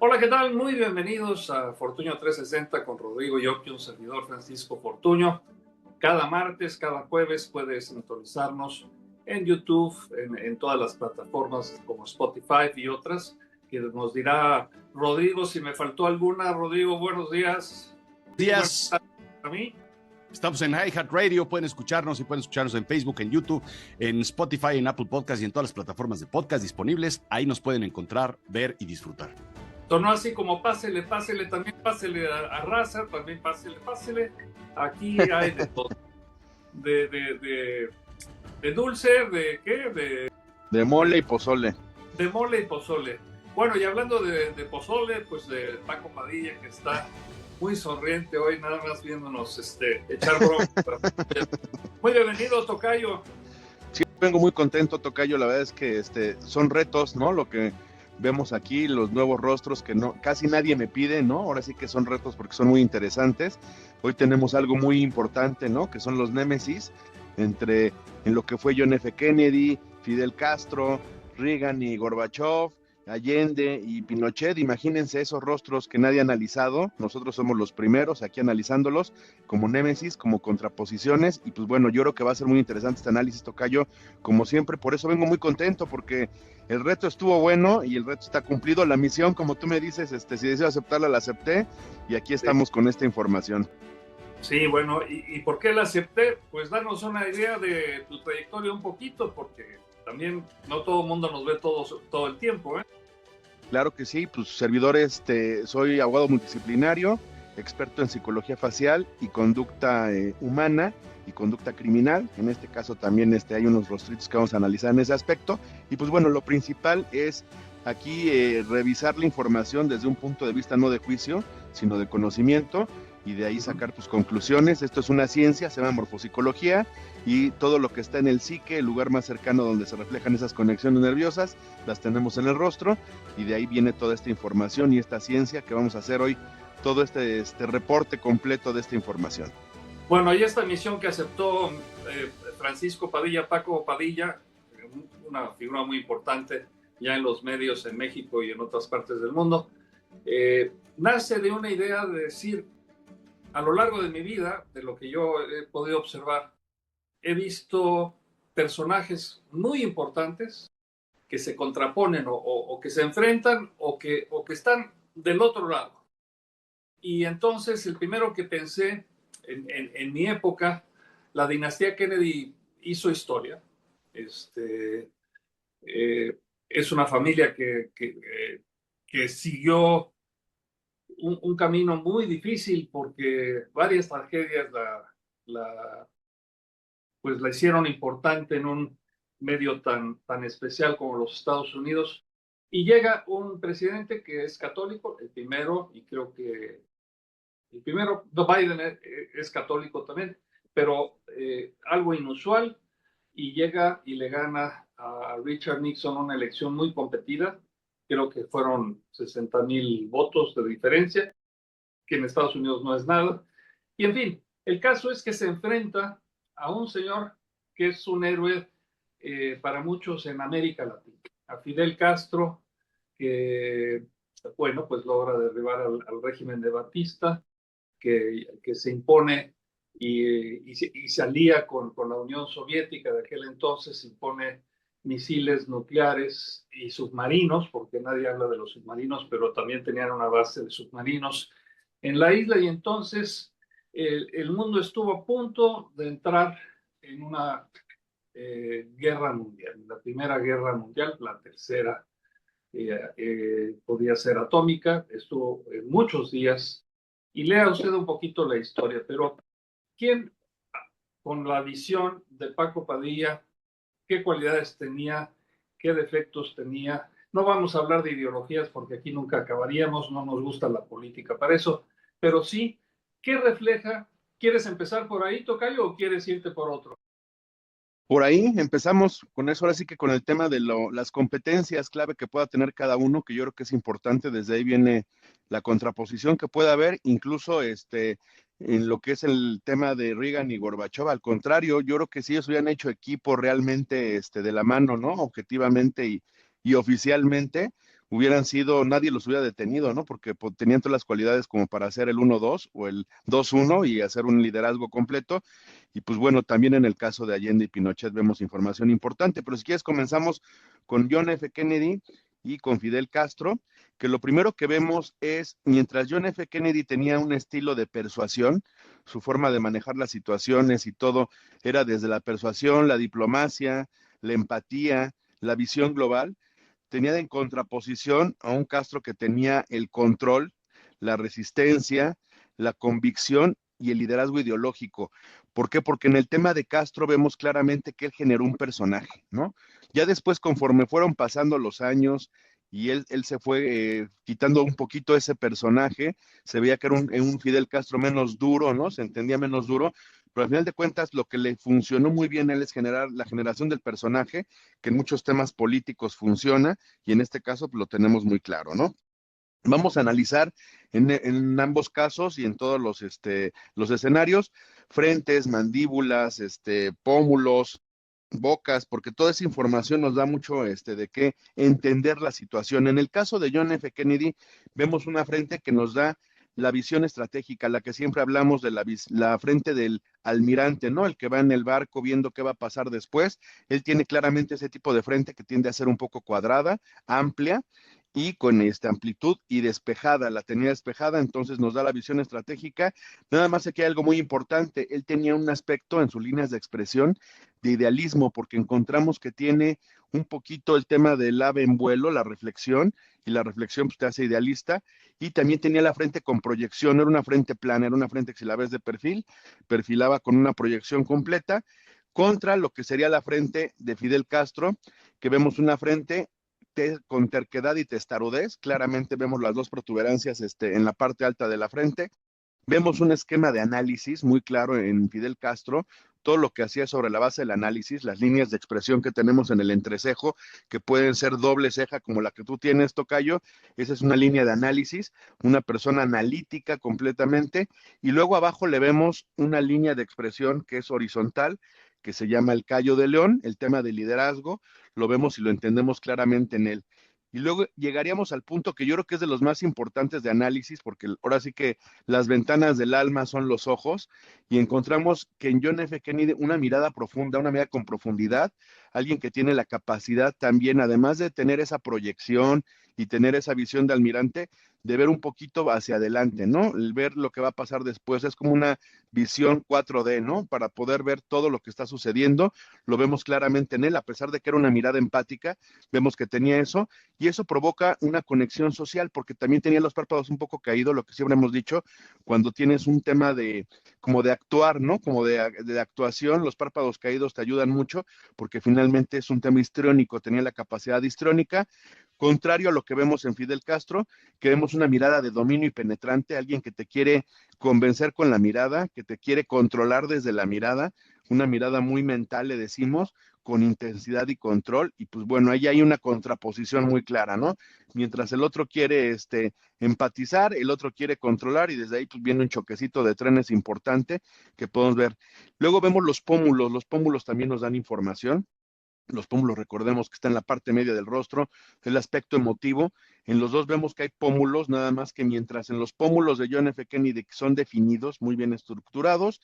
Hola, ¿qué tal? Muy bienvenidos a Fortuño 360 con Rodrigo Yoki, un servidor Francisco Fortuño. Cada martes, cada jueves puedes sintonizarnos en YouTube, en todas las plataformas como Spotify y otras, que nos dirá Rodrigo si me faltó alguna. Rodrigo, buenos días. Días. A mí. Estamos en iHeartRadio, pueden escucharnos en Facebook, en YouTube, en Spotify, en Apple Podcast y en todas las plataformas de podcast disponibles. Ahí nos pueden encontrar, ver y disfrutar. Sonó así como pásele, también pásele a raza, también pásele. Aquí hay de todo. De dulce, ¿de qué? De mole y pozole. De mole y pozole. Bueno, y hablando de pozole, pues de Paco Padilla, que está muy sonriente hoy, nada más viéndonos echar broma. Muy bienvenido, tocayo. Sí, vengo muy contento, tocayo. La verdad es que son retos, ¿no? Lo que vemos aquí, los nuevos rostros que casi nadie me pide, ¿no? Ahora sí que son retos porque son muy interesantes. Hoy tenemos algo muy importante, ¿no? Que son los némesis en lo que fue John F. Kennedy, Fidel Castro, Reagan y Gorbachev, Allende y Pinochet. Imagínense esos rostros que nadie ha analizado. Nosotros somos los primeros aquí analizándolos como némesis, como contraposiciones. Y pues bueno, yo creo que va a ser muy interesante este análisis, tocayo, como siempre. Por eso vengo muy contento, porque el reto estuvo bueno y el reto está cumplido. La misión, como tú me dices, si deseo aceptarla, la acepté. Y aquí estamos con esta información. Sí, bueno, ¿y por qué la acepté? Pues danos una idea de tu trayectoria un poquito, porque también no todo el mundo nos ve todo el tiempo, ¿eh? Claro que sí, pues servidor, soy abogado multidisciplinario, experto en psicología facial y conducta humana y conducta criminal. En este caso también hay unos rostritos que vamos a analizar en ese aspecto. Y pues bueno, lo principal es aquí revisar la información desde un punto de vista no de juicio, sino de conocimiento, y de ahí sacar tus conclusiones. Esto es una ciencia, se llama morfopsicología, y todo lo que está en el psique, el lugar más cercano donde se reflejan esas conexiones nerviosas, las tenemos en el rostro, y de ahí viene toda esta información y esta ciencia que vamos a hacer hoy, todo este reporte completo de esta información. Bueno, y esta misión que aceptó Francisco Padilla, Paco Padilla, una figura muy importante ya en los medios en México y en otras partes del mundo, nace de una idea de decir, a lo largo de mi vida, de lo que yo he podido observar, he visto personajes muy importantes que se contraponen o que se enfrentan o que están del otro lado. Y entonces el primero que pensé en mi época, la dinastía Kennedy hizo historia. Es una familia que siguió un camino muy difícil porque varias tragedias pues la hicieron importante en un medio tan especial como los Estados Unidos. Y llega un presidente que es católico, el primero, y creo que el primero, Biden es católico también, pero algo inusual, y llega y le gana a Richard Nixon una elección muy competida. Creo que fueron 60,000 votos de diferencia, que en Estados Unidos no es nada. Y en fin, el caso es que se enfrenta a un señor que es un héroe para muchos en América Latina, a Fidel Castro, que, bueno, pues logra derribar al régimen de Batista, que se impone y se alía con la Unión Soviética de aquel entonces, impone misiles nucleares y submarinos, porque nadie habla de los submarinos, pero también tenían una base de submarinos en la isla, y entonces el mundo estuvo a punto de entrar en una guerra mundial, la primera guerra mundial, la tercera podía ser atómica, estuvo muchos días, y lea usted un poquito la historia, pero ¿quién, con la visión de Paco Padilla, qué cualidades tenía, qué defectos tenía? No vamos a hablar de ideologías porque aquí nunca acabaríamos, no nos gusta la política para eso, pero sí, ¿qué refleja? ¿Quieres empezar por ahí, tocayo, o quieres irte por otro? Por ahí empezamos con eso, ahora sí que con el tema de las competencias clave que pueda tener cada uno, que yo creo que es importante. Desde ahí viene la contraposición que puede haber, incluso en lo que es el tema de Reagan y Gorbachev. Al contrario, yo creo que si ellos hubieran hecho equipo realmente de la mano, ¿no? Objetivamente y oficialmente, hubieran sido, nadie los hubiera detenido, ¿no? Porque pues, tenían todas las cualidades como para hacer el 1-2 o el 2-1 y hacer un liderazgo completo. Y pues bueno, también en el caso de Allende y Pinochet vemos información importante, pero si quieres comenzamos con John F. Kennedy y con Fidel Castro, que lo primero que vemos es, mientras John F. Kennedy tenía un estilo de persuasión, su forma de manejar las situaciones y todo era desde la persuasión, la diplomacia, la empatía, la visión global, tenía en contraposición a un Castro que tenía el control, la resistencia, la convicción y el liderazgo ideológico. ¿Por qué? Porque en el tema de Castro vemos claramente que él generó un personaje, ¿no? Ya después, conforme fueron pasando los años y él se fue quitando un poquito ese personaje, se veía que era un Fidel Castro menos duro, ¿no? Se entendía menos duro, pero al final de cuentas lo que le funcionó muy bien a él es generar la generación del personaje, que en muchos temas políticos funciona, y en este caso pues, lo tenemos muy claro, ¿no? Vamos a analizar en ambos casos y en todos los escenarios, frentes, mandíbulas, pómulos, bocas, porque toda esa información nos da mucho de qué entender la situación. En el caso de John F. Kennedy, vemos una frente que nos da la visión estratégica, la que siempre hablamos de la frente del almirante, ¿no? El que va en el barco viendo qué va a pasar después. Él tiene claramente ese tipo de frente que tiende a ser un poco cuadrada, amplia, y con esta amplitud y despejada, la tenía despejada, entonces nos da la visión estratégica. Nada más aquí hay algo muy importante, él tenía un aspecto en sus líneas de expresión de idealismo, porque encontramos que tiene un poquito el tema del ave en vuelo, la reflexión, y la reflexión pues, te hace idealista, y también tenía la frente con proyección, no era una frente plana, era una frente que si la ves de perfil, perfilaba con una proyección completa, contra lo que sería la frente de Fidel Castro, que vemos una frente con terquedad y testarudez. Claramente vemos las dos protuberancias en la parte alta de la frente. Vemos un esquema de análisis muy claro en Fidel Castro, todo lo que hacía sobre la base del análisis, las líneas de expresión que tenemos en el entrecejo, que pueden ser doble ceja como la que tú tienes, Tocayo, esa es una línea de análisis, una persona analítica completamente, y luego abajo le vemos una línea de expresión que es horizontal, que se llama el callo de león, el tema de liderazgo, lo vemos y lo entendemos claramente en él. Y luego llegaríamos al punto que yo creo que es de los más importantes de análisis, porque ahora sí que las ventanas del alma son los ojos, y encontramos que en John F. Kennedy una mirada profunda, una mirada con profundidad, alguien que tiene la capacidad también, además de tener esa proyección y tener esa visión de almirante, de ver un poquito hacia adelante, ¿no? El ver lo que va a pasar después, es como una visión 4D, ¿no? Para poder ver todo lo que está sucediendo, lo vemos claramente en él, a pesar de que era una mirada empática, vemos que tenía eso, y eso provoca una conexión social, porque también tenía los párpados un poco caídos, lo que siempre hemos dicho, cuando tienes un tema como de actuar, ¿no? Como de actuación, los párpados caídos te ayudan mucho, porque finalmente es un tema histriónico, tenía la capacidad histriónica, contrario a lo que vemos en Fidel Castro, que vemos una mirada de dominio y penetrante, alguien que te quiere convencer con la mirada, que te quiere controlar desde la mirada, una mirada muy mental, le decimos, con intensidad y control, y pues bueno, ahí hay una contraposición muy clara, ¿no? Mientras el otro quiere empatizar, el otro quiere controlar, y desde ahí pues viene un choquecito de trenes importante que podemos ver. Luego vemos los pómulos también nos dan información. Los pómulos, recordemos que está en la parte media del rostro, el aspecto emotivo. En los dos vemos que hay pómulos, nada más que mientras en los pómulos de John F. Kennedy son definidos, muy bien estructurados,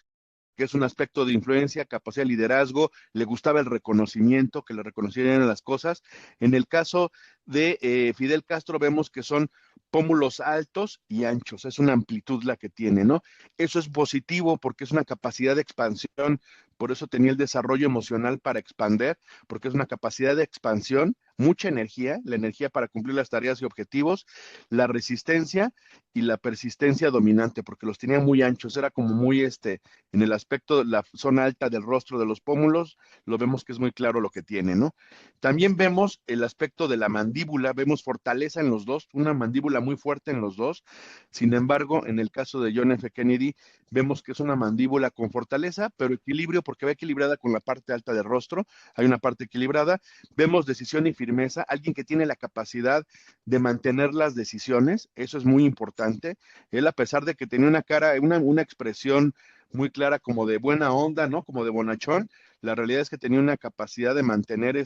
que es un aspecto de influencia, capacidad de liderazgo, le gustaba el reconocimiento, que le reconocieran las cosas. En el caso de Fidel Castro vemos que son pómulos altos y anchos, es una amplitud la que tiene, ¿no? Eso es positivo porque es una capacidad de expansión, por eso tenía el desarrollo emocional para expander, porque es una capacidad de expansión, mucha energía, la energía para cumplir las tareas y objetivos, la resistencia y la persistencia dominante, porque los tenía muy anchos, era como muy en el aspecto de la zona alta del rostro de los pómulos, lo vemos que es muy claro lo que tiene, ¿no? También vemos el aspecto de la mandíbula, vemos fortaleza en los dos, una mandíbula muy fuerte en los dos, sin embargo, en el caso de John F. Kennedy, vemos que es una mandíbula con fortaleza, pero equilibrio, porque va equilibrada con la parte alta del rostro, hay una parte equilibrada, vemos decisión y firmeza, alguien que tiene la capacidad de mantener las decisiones, eso es muy importante, él a pesar de que tenía una cara, una expresión muy clara como de buena onda, ¿no? Como de bonachón, la realidad es que tenía una capacidad de mantener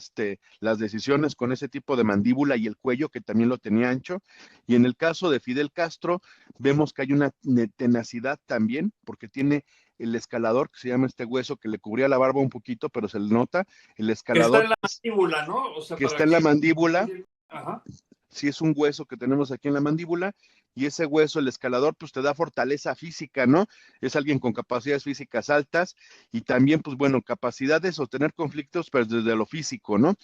las decisiones con ese tipo de mandíbula y el cuello que también lo tenía ancho. Y en el caso de Fidel Castro, vemos que hay una tenacidad también, porque tiene el escalador, que se llama este hueso que le cubría la barba un poquito, pero se le nota, el Que está escalador en la mandíbula, ¿no? O sea, que está para en la que... mandíbula, Ajá. sí es un hueso que tenemos aquí en la mandíbula, y ese hueso, el escalador, pues te da fortaleza física, ¿no? Es alguien con capacidades físicas altas y también, pues bueno, capacidad de sostener conflictos, pero desde lo físico, ¿no?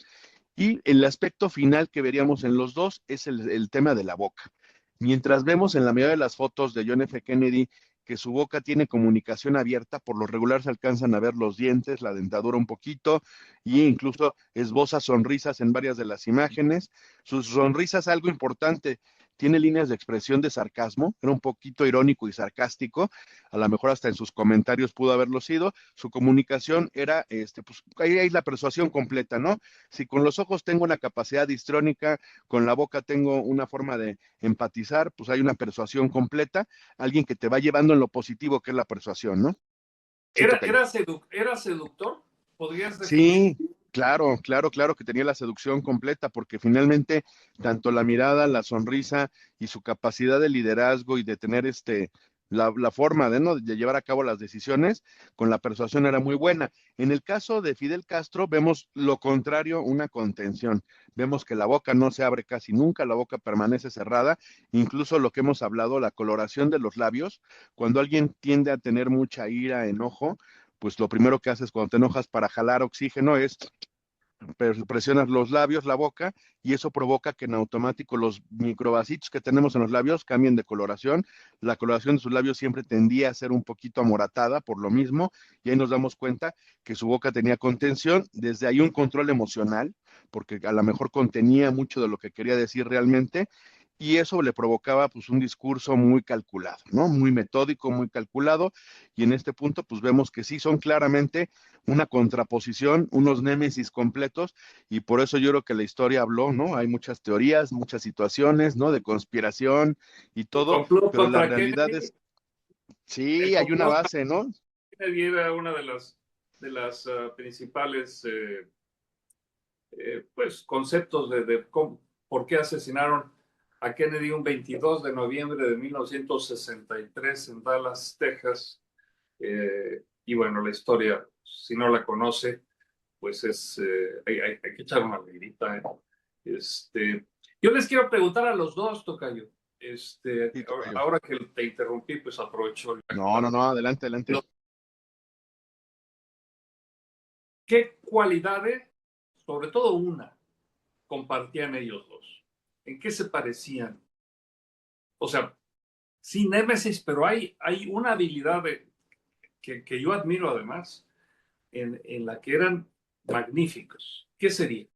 Y el aspecto final que veríamos en los dos es el tema de la boca. Mientras vemos en la mayoría de las fotos de John F. Kennedy que su boca tiene comunicación abierta, por lo regular se alcanzan a ver los dientes, la dentadura un poquito, e incluso esboza sonrisas en varias de las imágenes. Sus sonrisas, algo importante, tiene líneas de expresión de sarcasmo, era un poquito irónico y sarcástico, a lo mejor hasta en sus comentarios pudo haberlo sido. Su comunicación era, pues ahí hay la persuasión completa, ¿no? Si con los ojos tengo una capacidad histrónica, con la boca tengo una forma de empatizar, pues hay una persuasión completa, alguien que te va llevando en lo positivo, que es la persuasión, ¿no? Sí, ¿Era, toca yo. era seductor? ¿Podrías definir? Sí, claro, claro, claro que tenía la seducción completa, porque finalmente tanto la mirada, la sonrisa y su capacidad de liderazgo y de tener la forma de, ¿no? de llevar a cabo las decisiones con la persuasión era muy buena. En el caso de Fidel Castro vemos lo contrario, una contención. Vemos que la boca no se abre casi nunca, la boca permanece cerrada, incluso lo que hemos hablado, la coloración de los labios, cuando alguien tiende a tener mucha ira, enojo, pues lo primero que haces cuando te enojas para jalar oxígeno es presionas los labios, la boca, y eso provoca que en automático los microvasitos que tenemos en los labios cambien de coloración. La coloración de sus labios siempre tendía a ser un poquito amoratada por lo mismo, y ahí nos damos cuenta que su boca tenía contención, desde ahí un control emocional, porque a lo mejor contenía mucho de lo que quería decir realmente, y eso le provocaba pues un discurso muy calculado, ¿no? Muy metódico, muy calculado, y en este punto pues vemos que sí son claramente una contraposición, unos némesis completos, y por eso yo creo que la historia habló, ¿no? Hay muchas teorías, muchas situaciones, ¿no? De conspiración y El todo, complot pero la contra realidad Kennedy. es, El sí, hay una complot contra base, ¿no? Kennedy era una de las principales pues, conceptos de cómo, por qué asesinaron a Kennedy un 22 de noviembre de 1963 en Dallas, Texas. Y bueno, la historia, si no la conoce, pues hay que echar una leidita. Yo les quiero preguntar a los dos, Tocayo. Sí, toca yo. Ahora que te interrumpí, pues aprovecho No, no, no, adelante, adelante. ¿Qué cualidades, sobre todo una, compartían ellos dos? ¿En qué se parecían? O sea, sin némesis, pero hay una habilidad que yo admiro además, en la que eran magníficos. ¿Qué sería?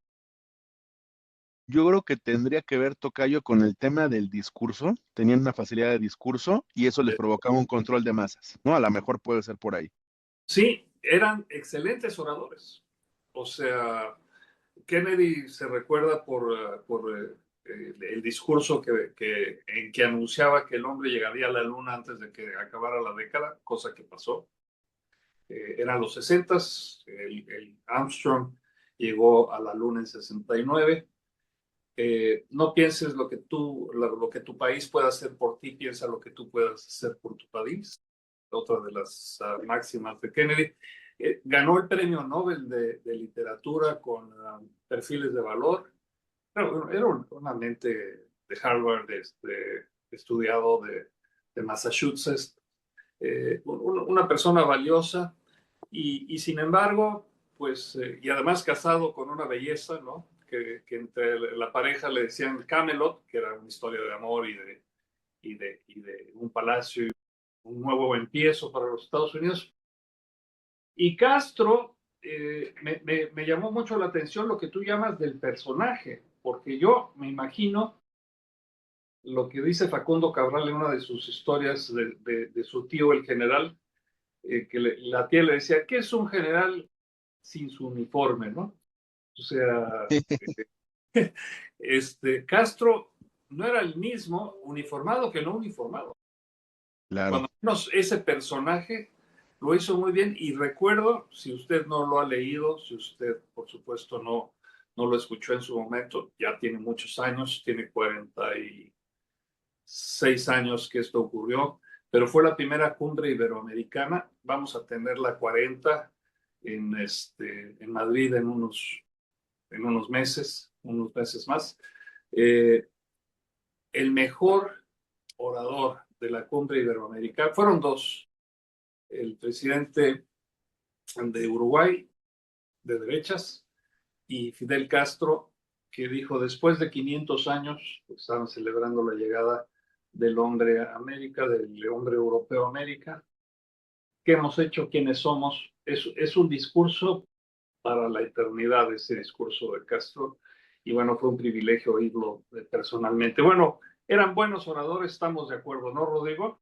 Yo creo que tendría que ver, Tocayo, con el tema del discurso. Tenían una facilidad de discurso y eso les provocaba un control de masas, ¿no? A lo mejor puede ser por ahí. Sí, eran excelentes oradores. O sea, Kennedy se recuerda por el discurso en que anunciaba que el hombre llegaría a la luna antes de que acabara la década, cosa que pasó. Eran los 60, el Armstrong llegó a la luna en 69. No pienses lo que tu país pueda hacer por ti, piensa lo que tú puedas hacer por tu país. Otra de las máximas de Kennedy. Ganó el premio Nobel de literatura con perfiles de valor. Era una mente de Harvard, estudiado de Massachusetts, una persona valiosa y sin embargo, pues, y además casado con una belleza, ¿no? Que entre la pareja le decían Camelot, que era una historia de amor y de un palacio, un nuevo empiezo para los Estados Unidos. Y Castro, me llamó mucho la atención lo que tú llamas del personaje, porque yo me imagino lo que dice Facundo Cabral en una de sus historias de su tío, el general, la tía le decía, ¿qué es un general sin su uniforme, no? O sea, Castro no era el mismo uniformado que no uniformado. Claro. Cuando menos ese personaje lo hizo muy bien y recuerdo, si usted no lo ha leído, si usted por supuesto no lo escuchó en su momento, ya tiene muchos años, tiene 46 años que esto ocurrió, pero fue la primera cumbre iberoamericana. Vamos a tener la 40 en Madrid en unos meses más. El mejor orador de la cumbre iberoamericana fueron dos: el presidente de Uruguay, de derechas, y Fidel Castro, que dijo, después de 500 años, pues, estaban celebrando la llegada del hombre a América, del hombre europeo a América, ¿qué hemos hecho? ¿Quiénes somos? Es un discurso para la eternidad, ese discurso de Castro, y bueno, fue un privilegio oírlo personalmente. Bueno, eran buenos oradores, estamos de acuerdo, ¿no, Rodrigo?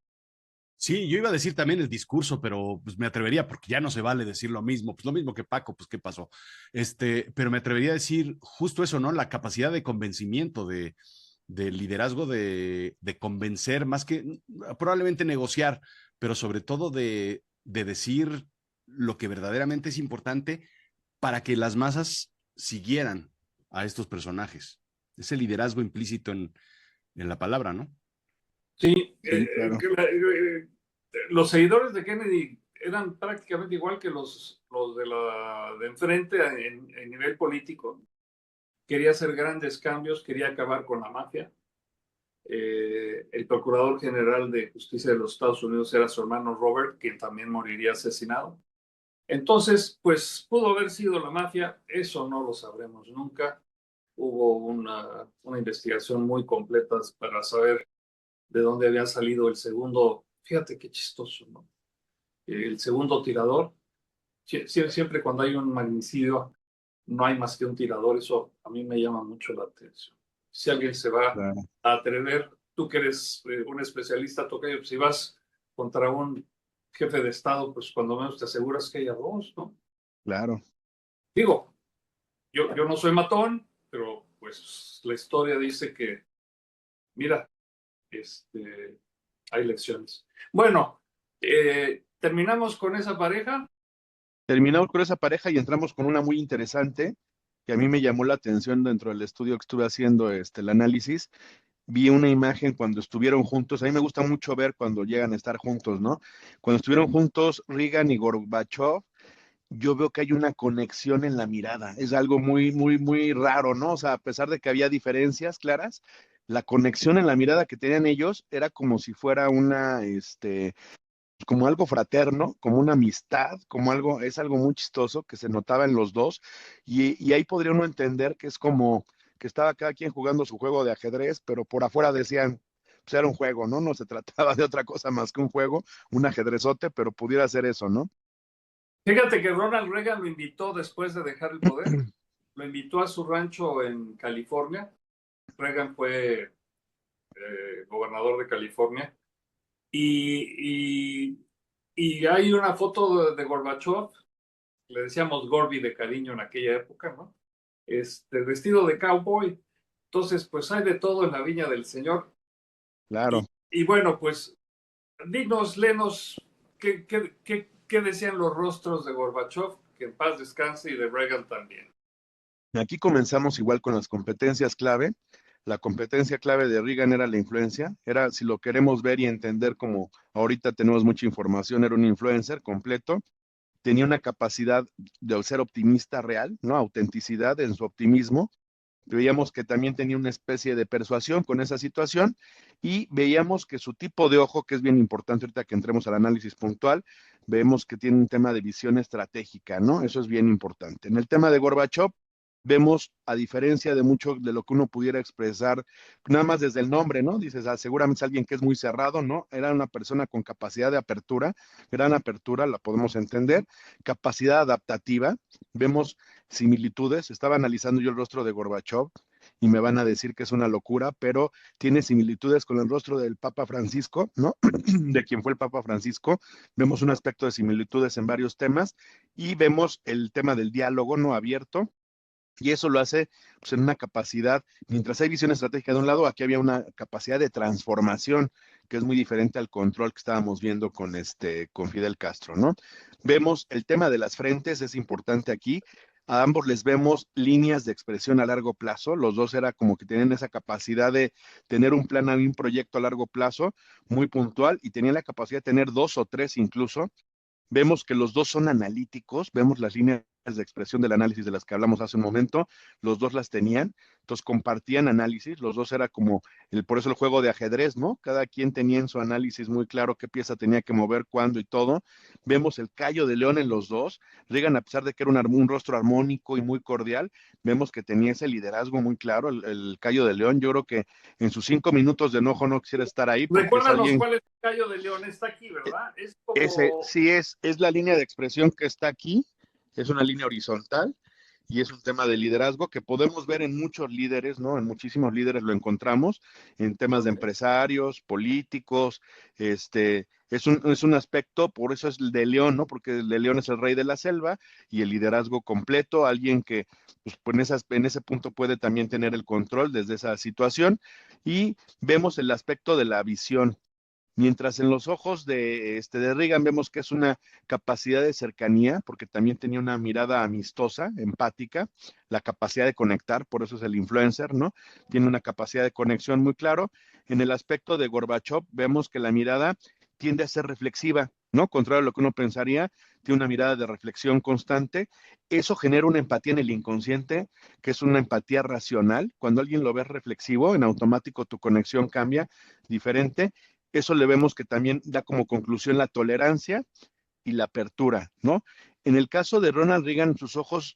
Sí, yo iba a decir también el discurso, pero pues me atrevería, porque ya no se vale decir lo mismo, pues lo mismo que Paco, pues qué pasó. Pero me atrevería a decir justo eso, ¿no? La capacidad de convencimiento, de liderazgo, de convencer, más que probablemente negociar, pero sobre todo de decir lo que verdaderamente es importante para que las masas siguieran a estos personajes. Ese liderazgo implícito en la palabra, ¿no? Sí, Sí, claro. los seguidores de Kennedy eran prácticamente igual que los de enfrente en nivel político. Quería hacer grandes cambios, quería acabar con la mafia. El procurador general de justicia de los Estados Unidos era su hermano Robert, quien también moriría asesinado. Entonces, pues pudo haber sido la mafia, eso no lo sabremos nunca. Hubo una investigación muy completa para saber de dónde había salido el segundo, fíjate qué chistoso, ¿no? El segundo tirador. Siempre cuando hay un magnicidio no hay más que un tirador, eso a mí me llama mucho la atención. Si alguien se va Claro, a atrever, tú que eres un especialista, Tocayo, si vas contra un jefe de Estado, pues cuando menos te aseguras que haya dos, ¿no? claro. Digo, yo no soy matón, pero pues la historia dice que, mira, hay lecciones. Bueno, terminamos con esa pareja. Terminamos con esa pareja y entramos con una muy interesante que a mí me llamó la atención dentro del estudio que estuve haciendo, el análisis. Vi una imagen cuando estuvieron juntos. A mí me gusta mucho ver cuando llegan a estar juntos, ¿no? Cuando estuvieron juntos Reagan y Gorbachev, yo veo que hay una conexión en la mirada. Es algo muy, muy, muy raro, ¿no? O sea, a pesar de que había diferencias claras, la conexión en la mirada que tenían ellos era como si fuera como algo fraterno, como una amistad, como algo, es algo muy chistoso que se notaba en los dos, y ahí podría uno entender que es como que estaba cada quien jugando su juego de ajedrez, pero por afuera decían, pues era un juego, ¿no? No se trataba de otra cosa más que un juego, un ajedrezote, pero pudiera ser eso, ¿no? Fíjate que Ronald Reagan lo invitó después de dejar el poder, lo invitó a su rancho en California. Reagan fue gobernador de California y, y, y hay una foto de Gorbachev, le decíamos Gorby de cariño en aquella época, ¿no? Vestido de cowboy. Entonces, pues hay de todo en la viña del Señor. Claro. Y bueno, pues dinos, lenos, ¿qué decían los rostros de Gorbachev? Que en paz descanse, y de Reagan también. Aquí comenzamos igual con las competencias clave. La competencia clave de Reagan era la influencia, era, si lo queremos ver y entender como ahorita tenemos mucha información, era un influencer completo, tenía una capacidad de ser optimista real, ¿no? Autenticidad en su optimismo. Veíamos que también tenía una especie de persuasión con esa situación y veíamos que su tipo de ojo, que es bien importante ahorita que entremos al análisis puntual, vemos que tiene un tema de visión estratégica, ¿no? Eso es bien importante. En el tema de Gorbachev, vemos, a diferencia de mucho de lo que uno pudiera expresar, nada más desde el nombre, ¿no? Dices, ah, seguramente es alguien que es muy cerrado, ¿no? Era una persona con capacidad de apertura, gran apertura, la podemos entender, capacidad adaptativa, vemos similitudes, estaba analizando yo el rostro de Gorbachev y me van a decir que es una locura, pero tiene similitudes con el rostro del Papa Francisco, ¿no? De quien fue el Papa Francisco, vemos un aspecto de similitudes en varios temas y vemos el tema del diálogo no abierto, Y eso lo hace pues, en una capacidad, mientras hay visión estratégica de un lado, aquí había una capacidad de transformación que es muy diferente al control que estábamos viendo con Fidel Castro, ¿no? Vemos el tema de las frentes, es importante aquí. A ambos les vemos líneas de expresión a largo plazo. Los dos era como que tenían esa capacidad de tener un plan, un proyecto a largo plazo muy puntual y tenían la capacidad de tener dos o tres incluso. Vemos que los dos son analíticos, vemos las líneas de expresión del análisis de las que hablamos hace un momento, los dos las tenían, entonces compartían análisis, los dos era como, por eso el juego de ajedrez, ¿no? Cada quien tenía en su análisis muy claro qué pieza tenía que mover, cuándo y todo. Vemos el callo de león en los dos. Reagan, a pesar de que era un rostro armónico y muy cordial, vemos que tenía ese liderazgo muy claro, el callo de león. Yo creo que en sus 5 minutos de enojo no quisiera estar ahí porque es Recuérdanos alguien. cuál es el Cayo de León, está aquí, ¿verdad? Es Ese como... sí es la línea de expresión que está aquí, es una línea horizontal y es un tema de liderazgo que podemos ver en muchos líderes, ¿no? En muchísimos líderes lo encontramos, en temas de empresarios, políticos, es un aspecto, por eso es el de León, ¿no? Porque el de León es el rey de la selva y el liderazgo completo, alguien que pues, en ese punto puede también tener el control desde esa situación y vemos el aspecto de la visión. Mientras en los ojos de Reagan vemos que es una capacidad de cercanía, porque también tenía una mirada amistosa, empática, la capacidad de conectar, por eso es el influencer, ¿no? Tiene una capacidad de conexión muy claro. En el aspecto de Gorbachev vemos que la mirada tiende a ser reflexiva, ¿no? Contrario a lo que uno pensaría, tiene una mirada de reflexión constante. Eso genera una empatía en el inconsciente, que es una empatía racional. Cuando alguien lo ve reflexivo, en automático tu conexión cambia diferente. Eso le vemos que también da como conclusión la tolerancia y la apertura, ¿no? En el caso de Ronald Reagan, sus ojos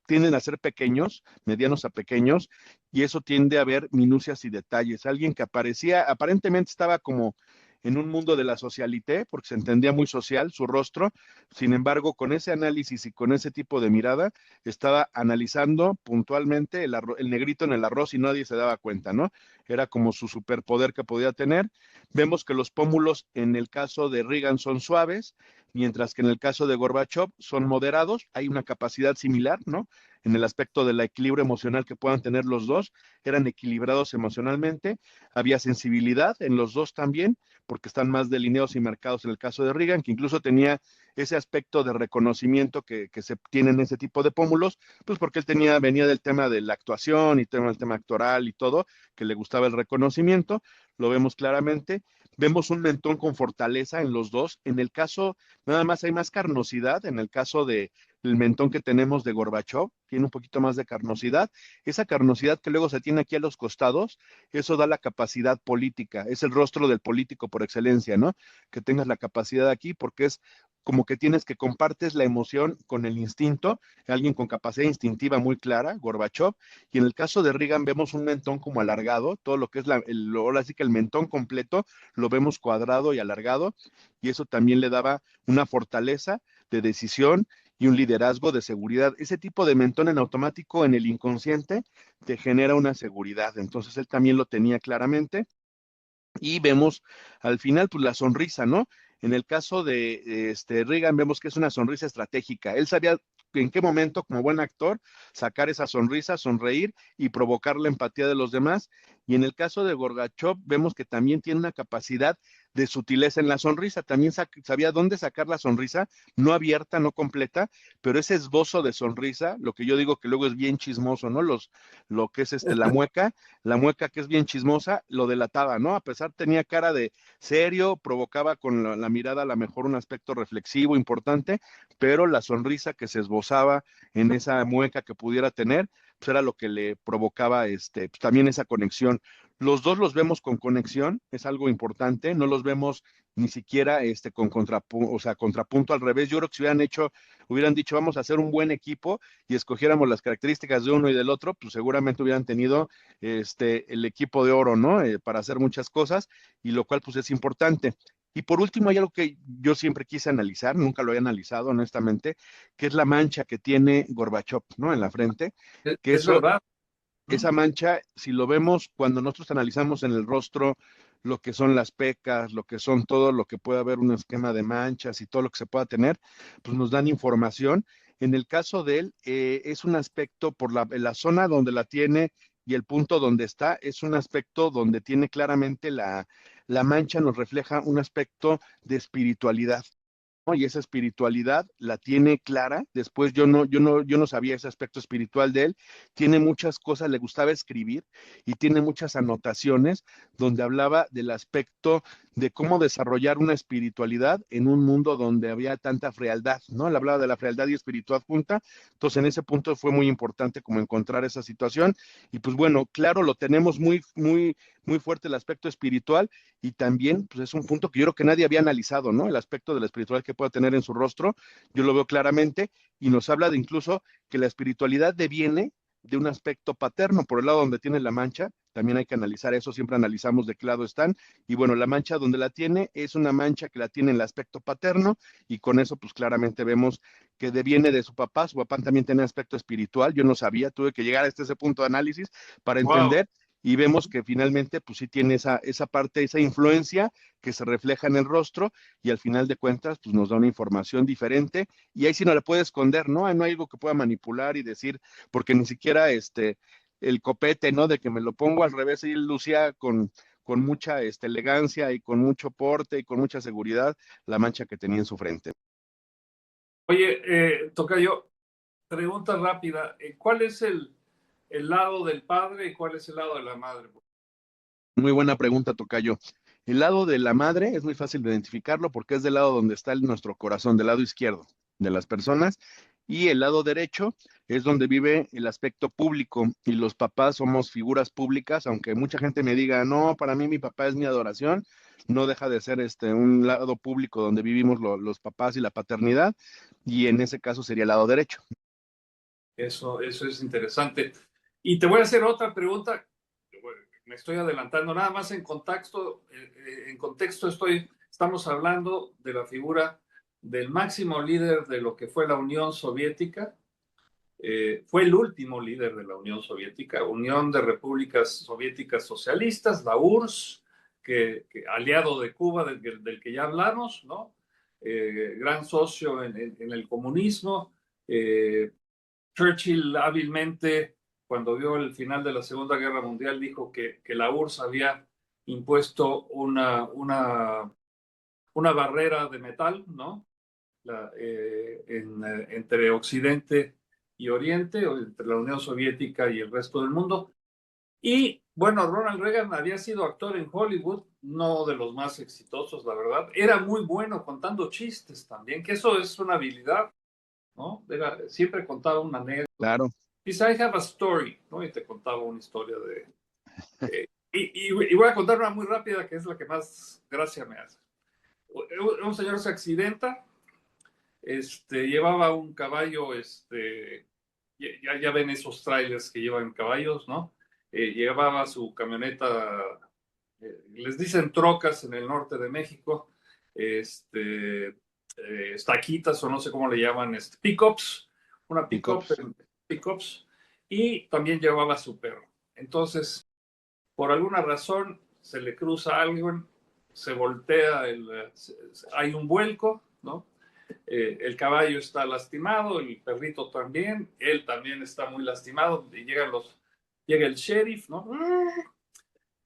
tienden a ser pequeños, medianos a pequeños, y eso tiende a ver minucias y detalles. Alguien que aparentemente estaba como en un mundo de la socialité, porque se entendía muy social su rostro, sin embargo, con ese análisis y con ese tipo de mirada, estaba analizando puntualmente el negrito en el arroz y nadie se daba cuenta, ¿no? Era como su superpoder que podía tener. Vemos que los pómulos en el caso de Reagan son suaves, mientras que en el caso de Gorbachev son moderados, hay una capacidad similar, ¿no? En el aspecto del equilibrio emocional que puedan tener los dos, eran equilibrados emocionalmente, había sensibilidad en los dos también, porque están más delineados y marcados en el caso de Reagan, que incluso tenía ese aspecto de reconocimiento que se tiene en ese tipo de pómulos, pues porque él venía del tema de la actuación y el tema actoral y todo, que le gustaba el reconocimiento, lo vemos claramente. Vemos un mentón con fortaleza en los dos. En el caso, nada más hay más carnosidad. En el caso del mentón que tenemos de Gorbachev, tiene un poquito más de carnosidad. Esa carnosidad que luego se tiene aquí a los costados, eso da la capacidad política. Es el rostro del político por excelencia, ¿no? Que tengas la capacidad aquí porque es como que tienes que compartes la emoción con el instinto, alguien con capacidad instintiva muy clara, Gorbachev, y en el caso de Reagan vemos un mentón como alargado, todo lo que es ahora sí que el mentón completo lo vemos cuadrado y alargado, y eso también le daba una fortaleza de decisión y un liderazgo de seguridad. Ese tipo de mentón en automático en el inconsciente te genera una seguridad, entonces él también lo tenía claramente. Y vemos al final, pues la sonrisa, ¿no? En el caso de Reagan, vemos que es una sonrisa estratégica. Él sabía en qué momento, como buen actor, sacar esa sonrisa, sonreír y provocar la empatía de los demás. Y en el caso de Gorbachev, vemos que también tiene una capacidad de sutileza en la sonrisa. También sabía dónde sacar la sonrisa, no abierta, no completa, pero ese esbozo de sonrisa, lo que yo digo que luego es bien chismoso, ¿no? Lo que es la mueca que es bien chismosa, lo delataba, ¿no? A pesar tenía cara de serio, provocaba con la mirada a lo mejor un aspecto reflexivo importante, pero la sonrisa que se esbozaba en esa mueca que pudiera tener, pues era lo que le provocaba pues también esa conexión. Los dos los vemos con conexión, es algo importante, no los vemos ni siquiera con contrapunto al revés. Yo creo que si hubieran dicho, vamos a hacer un buen equipo y escogiéramos las características de uno y del otro, pues seguramente hubieran tenido el equipo de oro, ¿no? Para hacer muchas cosas, y lo cual pues es importante. Y por último, hay algo que yo siempre quise analizar, nunca lo he analizado honestamente, que es la mancha que tiene Gorbachev, ¿no? En la frente, que Es verdad. esa mancha, si lo vemos cuando nosotros analizamos en el rostro lo que son las pecas, lo que son todo lo que puede haber un esquema de manchas y todo lo que se pueda tener, pues nos dan información. En el caso de él, es un aspecto por la zona donde la tiene y el punto donde está, es un aspecto donde tiene claramente la mancha, nos refleja un aspecto de espiritualidad. ¿No? Y esa espiritualidad la tiene clara. Después yo no sabía ese aspecto espiritual de él. Tiene muchas cosas, le gustaba escribir y tiene muchas anotaciones donde hablaba del aspecto de cómo desarrollar una espiritualidad en un mundo donde había tanta frialdad, ¿no? Él hablaba de la frialdad y espiritualidad junta. Entonces, en ese punto fue muy importante como encontrar esa situación. Y pues bueno, claro, lo tenemos muy fuerte el aspecto espiritual y también pues es un punto que yo creo que nadie había analizado, ¿no? El aspecto de la espiritualidad que pueda tener en su rostro, yo lo veo claramente y nos habla de incluso que la espiritualidad deviene de un aspecto paterno, por el lado donde tiene la mancha, también hay que analizar eso, siempre analizamos de qué lado están, y bueno, la mancha donde la tiene es una mancha que la tiene en el aspecto paterno, y con eso pues claramente vemos que deviene de su papá también tiene aspecto espiritual, yo no sabía, tuve que llegar hasta ese punto de análisis para Wow. entender, y vemos que finalmente pues sí tiene esa parte, esa influencia que se refleja en el rostro y al final de cuentas pues nos da una información diferente y ahí sí no la puede esconder, ¿no? No hay algo que pueda manipular y decir, porque ni siquiera el copete, ¿no? De que me lo pongo al revés y lucía con mucha elegancia y con mucho porte y con mucha seguridad la mancha que tenía en su frente. Oye, tocayo, pregunta rápida. ¿Cuál es el lado del padre y cuál es el lado de la madre? Muy buena pregunta, tocayo. El lado de la madre es muy fácil de identificarlo porque es del lado donde está nuestro corazón, del lado izquierdo de las personas, y el lado derecho es donde vive el aspecto público y los papás somos figuras públicas, aunque mucha gente me diga, no, para mí mi papá es mi adoración, no deja de ser un lado público donde vivimos los papás y la paternidad, y en ese caso sería el lado derecho. Eso es interesante. Y te voy a hacer otra pregunta. Bueno, me estoy adelantando. Nada más en contexto estamos hablando de la figura del máximo líder de lo que fue la Unión Soviética. Fue el último líder de la Unión Soviética, Unión de Repúblicas Soviéticas Socialistas, la URSS, aliado de Cuba, del que ya hablamos, ¿no? Gran socio en el comunismo. Churchill hábilmente, cuando vio el final de la Segunda Guerra Mundial, dijo que la URSS había impuesto una barrera de metal, ¿no? Entre Occidente y Oriente, o entre la Unión Soviética y el resto del mundo. Y bueno, Ronald Reagan había sido actor en Hollywood, no de los más exitosos, la verdad. Era muy bueno contando chistes también, que eso es una habilidad, ¿no? Siempre contaba una anécdota. Claro. Dice, I have a story, ¿no? Y te contaba una historia y voy a contar una muy rápida que es la que más gracia me hace. Un señor se accidenta, llevaba un caballo, ya ven esos trailers que llevan caballos, ¿no? Llevaba su camioneta, les dicen trocas en el norte de México, estaquitas o no sé cómo le llaman, pickups, una Pickups. pickups, y también llevaba su perro. Entonces, por alguna razón, se le cruza a alguien, se voltea, hay un vuelco, ¿no? El caballo está lastimado, el perrito también, él también está muy lastimado, y llega el sheriff, ¿no?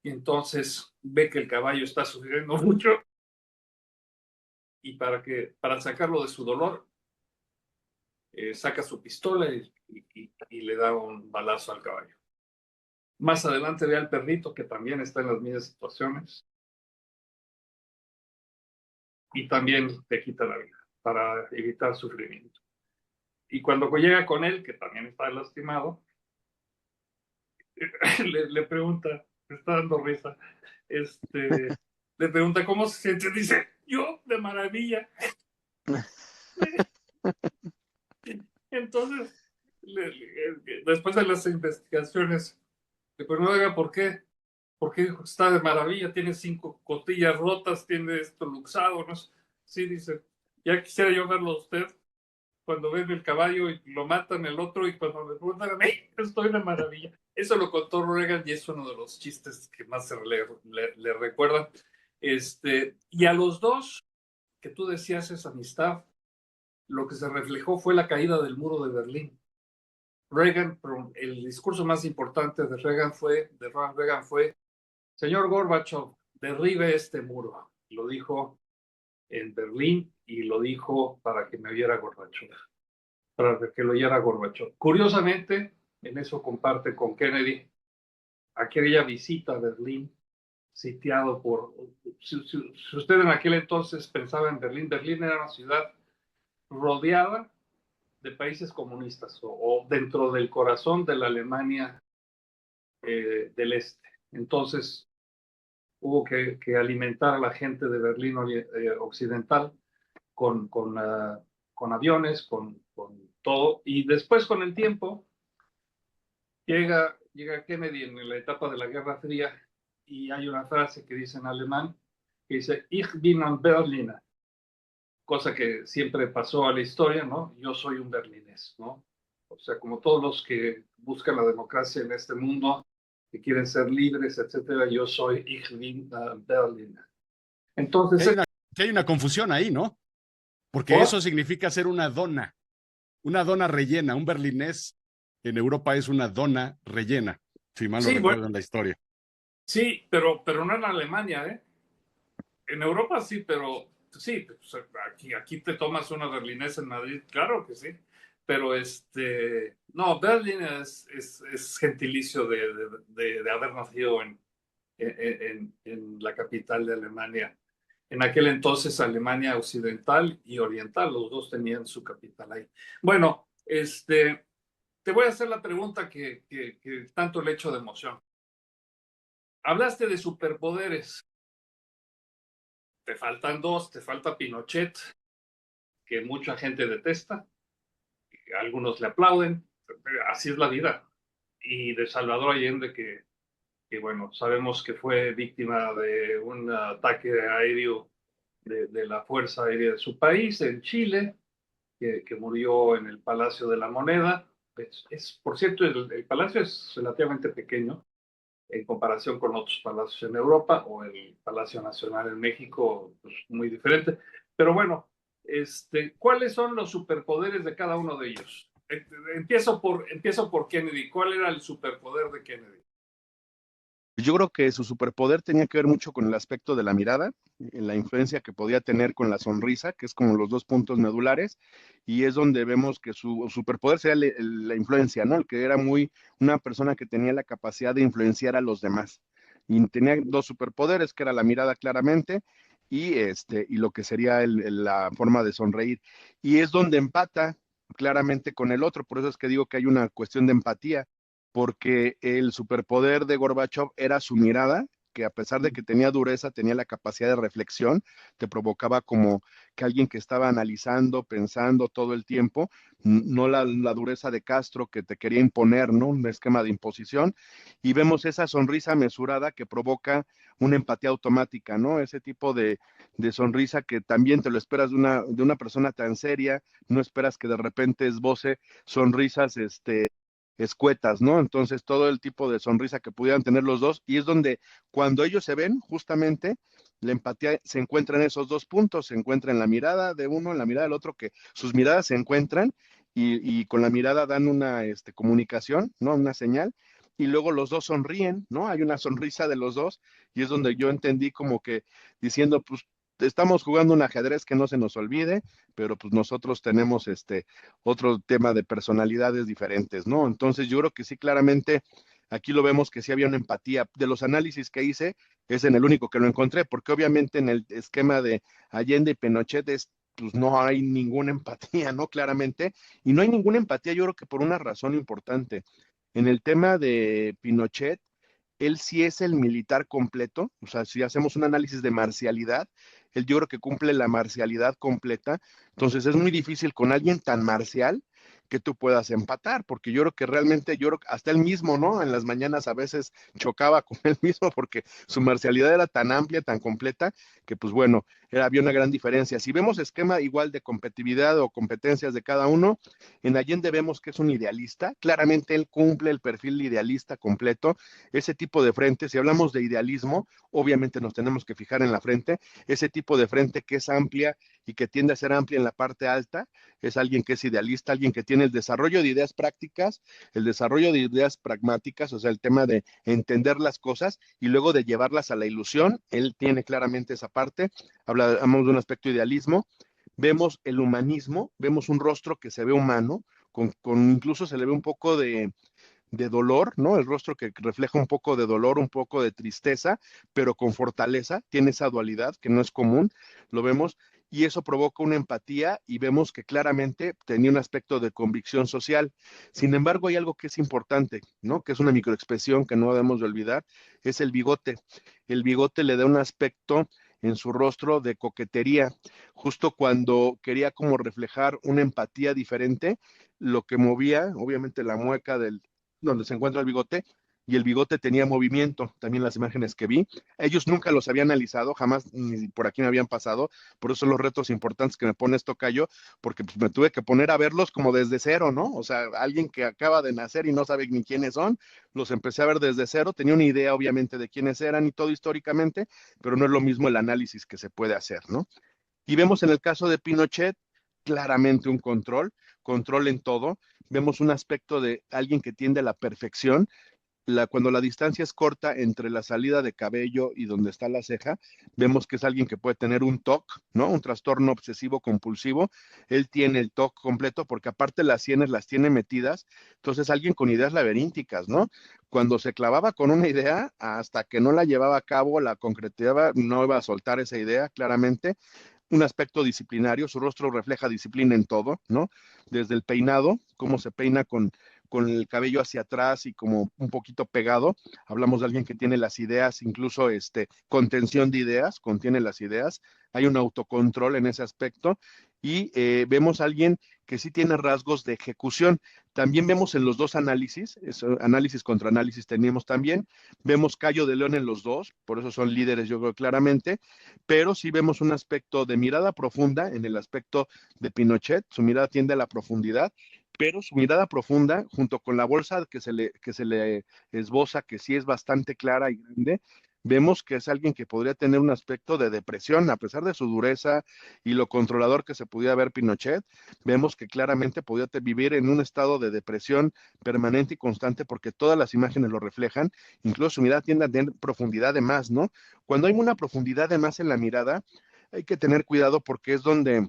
Y entonces ve que el caballo está sufriendo mucho y para sacarlo de su dolor, saca su pistola y le da un balazo al caballo. Más adelante ve al perrito que también está en las mismas situaciones y también le quita la vida para evitar sufrimiento. Y cuando llega con él, que también está lastimado, le pregunta, me está dando risa, le pregunta cómo se siente, dice, yo de maravilla. Entonces, después de las investigaciones, le pregunta, oiga, ¿por qué? Porque está de maravilla, tiene 5 costillas rotas, tiene esto luxado, ¿no? Sí, dice, ya quisiera yo verlo a usted cuando ven el caballo y lo matan el otro y cuando me preguntan a mí, estoy de maravilla. Eso lo contó Reagan y es uno de los chistes que más se le recuerdan. Y a los dos, que tú decías, esa amistad, lo que se reflejó fue la caída del muro de Berlín. Reagan, el discurso más importante de Ronald Reagan fue, señor Gorbachev, derribe este muro. Lo dijo en Berlín y lo dijo para que me oyera Gorbachev, para que lo oyera Gorbachev. Curiosamente, en eso comparte con Kennedy aquella visita a Berlín, sitiado por... Si usted en aquel entonces pensaba en Berlín, Berlín era una ciudad rodeada de países comunistas o dentro del corazón de la Alemania del Este. Entonces hubo que alimentar a la gente de Berlín Occidental con aviones, con todo. Y después, con el tiempo, llega Kennedy en la etapa de la Guerra Fría y hay una frase que dice en alemán, que dice, Ich bin ein Berliner, cosa que siempre pasó a la historia, ¿no? Yo soy un berlinés, ¿no? O sea, como todos los que buscan la democracia en este mundo, que quieren ser libres, etcétera, yo soy Ich bin Berliner. Entonces, hay una confusión ahí, ¿no? Porque ¿por? eso significa ser una dona rellena. Un berlinés en Europa es una dona rellena, si mal no Sí, recuerdo bueno, en la historia. sí, pero no en Alemania, ¿eh? En Europa sí, pero sí, pues, aquí te tomas una berlinesa en Madrid, claro que sí. Pero no, Berlín es gentilicio de haber nacido en la capital de Alemania. En aquel entonces Alemania Occidental y Oriental, los dos tenían su capital ahí. Bueno, te voy a hacer la pregunta que tanto le echo de emoción. Hablaste de superpoderes. Te faltan dos, te falta Pinochet, que mucha gente detesta, algunos le aplauden, así es la vida. Y de Salvador Allende, que bueno, sabemos que fue víctima de un ataque aéreo de la Fuerza Aérea de su país, en Chile, que murió en el Palacio de la Moneda. Por cierto, el palacio es relativamente pequeño en comparación con otros palacios en Europa o el Palacio Nacional en México, pues muy diferente. Pero bueno, ¿cuáles son los superpoderes de cada uno de ellos? Empiezo por Kennedy. ¿Cuál era el superpoder de Kennedy? Yo creo que su superpoder tenía que ver mucho con el aspecto de la mirada, la influencia que podía tener con la sonrisa, que es como los dos puntos medulares, y es donde vemos que su superpoder sería la influencia, ¿no? El que era una persona que tenía la capacidad de influenciar a los demás. Y tenía dos superpoderes, que era la mirada claramente y lo que sería la forma de sonreír. Y es donde empata claramente con el otro, por eso es que digo que hay una cuestión de empatía porque el superpoder de Gorbachev era su mirada, que a pesar de que tenía dureza, tenía la capacidad de reflexión, te provocaba como que alguien que estaba analizando, pensando todo el tiempo, no la dureza de Castro que te quería imponer, ¿no? Un esquema de imposición, y vemos esa sonrisa mesurada que provoca una empatía automática, ¿no? Ese tipo de sonrisa que también te lo esperas de una persona tan seria, no esperas que de repente esboce sonrisas, escuetas, ¿no? Entonces, todo el tipo de sonrisa que pudieran tener los dos, y es donde cuando ellos se ven, justamente, la empatía se encuentra en esos dos puntos, se encuentra en la mirada de uno, en la mirada del otro, que sus miradas se encuentran y con la mirada dan una comunicación, ¿no? Una señal, y luego los dos sonríen, ¿no? Hay una sonrisa de los dos, y es donde yo entendí como que diciendo, pues, estamos jugando un ajedrez que no se nos olvide, pero pues nosotros tenemos otro tema de personalidades diferentes, ¿no? Entonces yo creo que sí, claramente, aquí lo vemos que sí había una empatía. De los análisis que hice, es en el único que lo encontré, porque obviamente en el esquema de Allende y Pinochet pues no hay ninguna empatía, ¿no? Claramente, y no hay ninguna empatía, yo creo que por una razón importante. En el tema de Pinochet, él sí es el militar completo, o sea, si hacemos un análisis de marcialidad, él yo creo que cumple la marcialidad completa, entonces es muy difícil con alguien tan marcial que tú puedas empatar, porque yo creo que realmente, yo creo que hasta él mismo, ¿no? En las mañanas a veces chocaba con él mismo porque su marcialidad era tan amplia, tan completa, que pues bueno, había una gran diferencia. Si vemos esquema igual de competitividad o competencias de cada uno, en Allende vemos que es un idealista, claramente él cumple el perfil idealista completo, ese tipo de frente, si hablamos de idealismo, obviamente nos tenemos que fijar en la frente, ese tipo de frente que es amplia y que tiende a ser amplia en la parte alta, es alguien que es idealista, alguien que tiene el desarrollo de ideas prácticas, el desarrollo de ideas pragmáticas, o sea, el tema de entender las cosas y luego de llevarlas a la ilusión, él tiene claramente esa parte, hablamos de un aspecto de idealismo, vemos el humanismo, vemos un rostro que se ve humano, incluso se le ve un poco de dolor, ¿no? El rostro que refleja un poco de dolor, un poco de tristeza, pero con fortaleza, tiene esa dualidad que no es común, lo vemos, y eso provoca una empatía y vemos que claramente tenía un aspecto de convicción social. Sin embargo, hay algo que es importante, ¿no? Que es una microexpresión que no debemos de olvidar, es el bigote. El bigote le da un aspecto en su rostro de coquetería, justo cuando quería como reflejar una empatía diferente, lo que movía, obviamente la mueca donde se encuentra el bigote, y el bigote tenía movimiento, también las imágenes que vi. Ellos nunca los habían analizado, jamás ni por aquí me habían pasado, por eso son los retos importantes que me pone esto Tocayo, porque pues, me tuve que poner a verlos como desde cero, ¿no? O sea, alguien que acaba de nacer y no sabe ni quiénes son, los empecé a ver desde cero, tenía una idea obviamente de quiénes eran y todo históricamente, pero no es lo mismo el análisis que se puede hacer, ¿no? Y vemos en el caso de Pinochet claramente un control en todo. Vemos un aspecto de alguien que tiende a la perfección. Cuando la distancia es corta entre la salida de cabello y donde está la ceja, vemos que es alguien que puede tener un TOC, ¿no? Un trastorno obsesivo compulsivo. Él tiene el TOC completo porque aparte las sienes las tiene metidas, entonces alguien con ideas laberínticas, ¿no? Cuando se clavaba con una idea, hasta que no la llevaba a cabo, la concretaba, no iba a soltar esa idea claramente, un aspecto disciplinario, su rostro refleja disciplina en todo, ¿no? Desde el peinado, cómo se peina con el cabello hacia atrás y como un poquito pegado. Hablamos de alguien que tiene las ideas, incluso contención de ideas, contiene las ideas. Hay un autocontrol en ese aspecto y vemos a alguien que sí tiene rasgos de ejecución. También vemos en los dos análisis, análisis contra análisis teníamos también, vemos Cayo de León en los dos, por eso son líderes yo creo claramente, pero sí vemos un aspecto de mirada profunda en el aspecto de Pinochet, su mirada tiende a la profundidad, pero su mirada profunda, junto con la bolsa que se le esboza, que sí es bastante clara y grande, vemos que es alguien que podría tener un aspecto de depresión, a pesar de su dureza y lo controlador que se pudiera ver Pinochet, vemos que claramente podría vivir en un estado de depresión permanente y constante porque todas las imágenes lo reflejan, incluso su mirada tiende a tener profundidad de más, ¿no? Cuando hay una profundidad de más en la mirada, hay que tener cuidado porque es donde,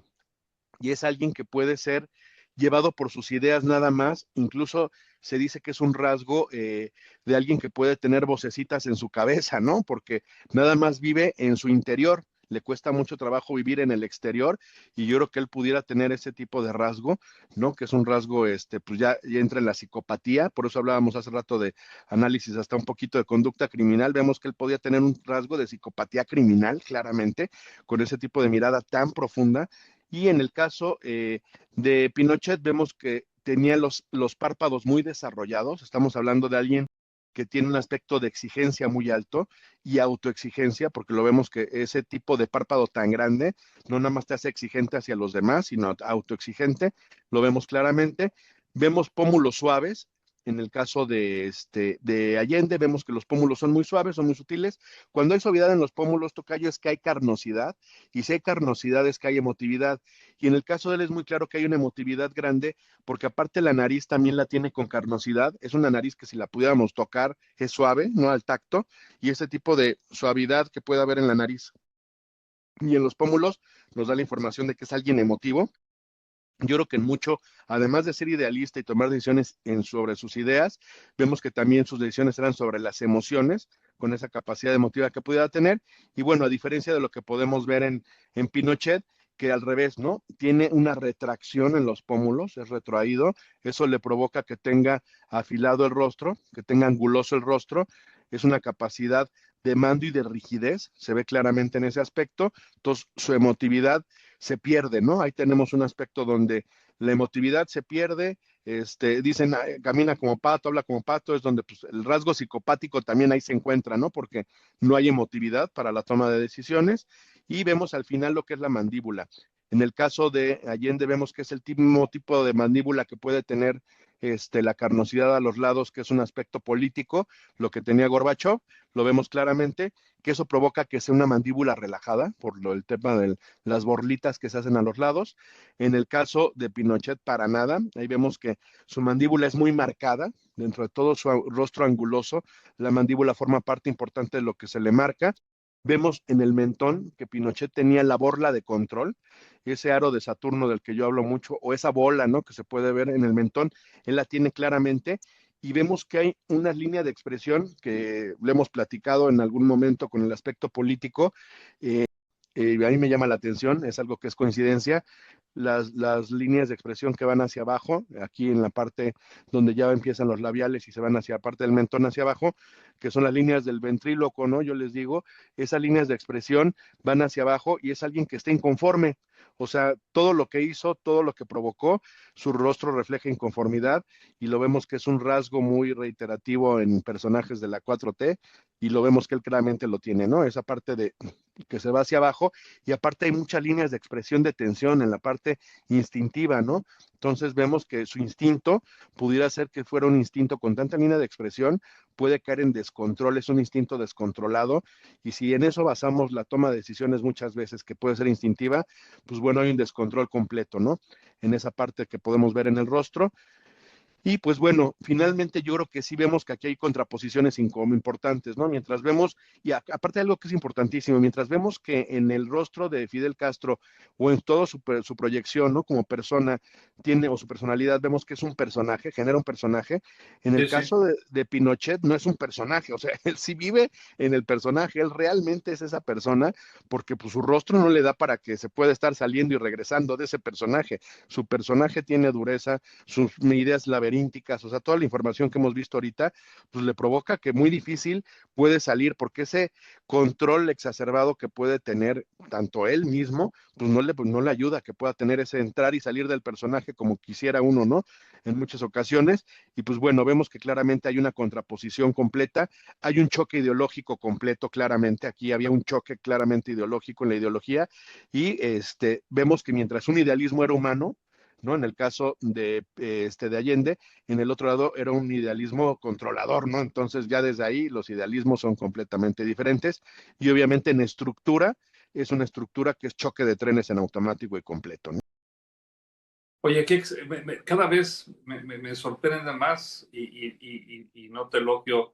y es alguien que puede ser llevado por sus ideas nada más, incluso se dice que es un rasgo de alguien que puede tener vocecitas en su cabeza, ¿no? Porque nada más vive en su interior, le cuesta mucho trabajo vivir en el exterior y yo creo que él pudiera tener ese tipo de rasgo, ¿no? Que es un rasgo, pues ya entra en la psicopatía, por eso hablábamos hace rato de análisis hasta un poquito de conducta criminal, vemos que él podía tener un rasgo de psicopatía criminal, claramente, con ese tipo de mirada tan profunda. Y en el caso de Pinochet vemos que tenía los párpados muy desarrollados. Estamos hablando de alguien que tiene un aspecto de exigencia muy alto y autoexigencia, porque lo vemos que ese tipo de párpado tan grande no nada más te hace exigente hacia los demás, sino autoexigente, lo vemos claramente. Vemos pómulos suaves. En el caso de Allende, vemos que los pómulos son muy suaves, son muy sutiles. Cuando hay suavidad en los pómulos, Tocayo, es que hay carnosidad, y si hay carnosidad es que hay emotividad. Y en el caso de él es muy claro que hay una emotividad grande, porque aparte la nariz también la tiene con carnosidad, es una nariz que si la pudiéramos tocar es suave, no al tacto, y ese tipo de suavidad que puede haber en la nariz y en los pómulos nos da la información de que es alguien emotivo. Yo creo que en mucho, además de ser idealista y tomar decisiones sobre sus ideas, vemos que también sus decisiones eran sobre las emociones, con esa capacidad emotiva que pudiera tener. Y bueno, a diferencia de lo que podemos ver en Pinochet, que al revés, ¿no? Tiene una retracción en los pómulos, es retroído, eso le provoca que tenga afilado el rostro, que tenga anguloso el rostro, es una capacidad de mando y de rigidez, se ve claramente en ese aspecto, entonces su emotividad se pierde, ¿no? Ahí tenemos un aspecto donde la emotividad se pierde, dicen, camina como pato, habla como pato, es donde pues, el rasgo psicopático también ahí se encuentra, ¿no? Porque no hay emotividad para la toma de decisiones y vemos al final lo que es la mandíbula. En el caso de Allende vemos que es el mismo tipo de mandíbula que puede tener la carnosidad a los lados, que es un aspecto político, lo que tenía Gorbachov, lo vemos claramente, que eso provoca que sea una mandíbula relajada por el tema de las borlitas que se hacen a los lados. En el caso de Pinochet, para nada, ahí vemos que su mandíbula es muy marcada, dentro de todo su rostro anguloso, la mandíbula forma parte importante de lo que se le marca. Vemos en el mentón que Pinochet tenía la borla de control, ese aro de Saturno del que yo hablo mucho, o esa bola, ¿no? Que se puede ver en el mentón, él la tiene claramente, y vemos que hay una línea de expresión que le hemos platicado en algún momento con el aspecto político, a mí me llama la atención, es algo que es coincidencia, las líneas de expresión que van hacia abajo, aquí en la parte donde ya empiezan los labiales y se van hacia parte del mentón hacia abajo, que son las líneas del ventríloco, ¿no? Yo les digo, esas líneas de expresión van hacia abajo y es alguien que está inconforme. O sea, todo lo que hizo, todo lo que provocó, su rostro refleja inconformidad y lo vemos que es un rasgo muy reiterativo en personajes de la 4T y lo vemos que él claramente lo tiene, ¿no? Esa parte de que se va hacia abajo y aparte hay muchas líneas de expresión de tensión en la parte instintiva, ¿no? Entonces vemos que su instinto pudiera ser que fuera un instinto con tanta línea de expresión, puede caer en descontrol, es un instinto descontrolado y si en eso basamos la toma de decisiones muchas veces que puede ser instintiva, pues bueno, hay un descontrol completo, ¿no? En esa parte que podemos ver en el rostro. Y pues bueno, finalmente yo creo que sí vemos que aquí hay contraposiciones importantes, ¿no? Mientras vemos, y aparte de algo que es importantísimo, mientras vemos que en el rostro de Fidel Castro o en toda su proyección, ¿no? Como persona tiene, o su personalidad, vemos que es un personaje, genera un personaje. En el Sí, sí. caso de Pinochet no es un personaje, o sea, él sí vive en el personaje, él realmente es esa persona, porque pues su rostro no le da para que se pueda estar saliendo y regresando de ese personaje. Su personaje tiene dureza, sus ideas laberínticas, o sea, toda la información que hemos visto ahorita, pues le provoca que muy difícil puede salir, porque ese control exacerbado que puede tener tanto él mismo, pues no le ayuda a que pueda tener ese entrar y salir del personaje como quisiera uno, ¿no? En muchas ocasiones, y pues bueno, vemos que claramente hay una contraposición completa, hay un choque ideológico completo, claramente, aquí había un choque claramente ideológico en la ideología, y vemos que mientras un idealismo era humano, ¿no? En el caso de Allende, en el otro lado era un idealismo controlador, ¿no? Entonces ya desde ahí los idealismos son completamente diferentes y obviamente en estructura es una estructura que es choque de trenes en automático y completo, ¿no? Oye, cada vez me sorprende más y no te elogio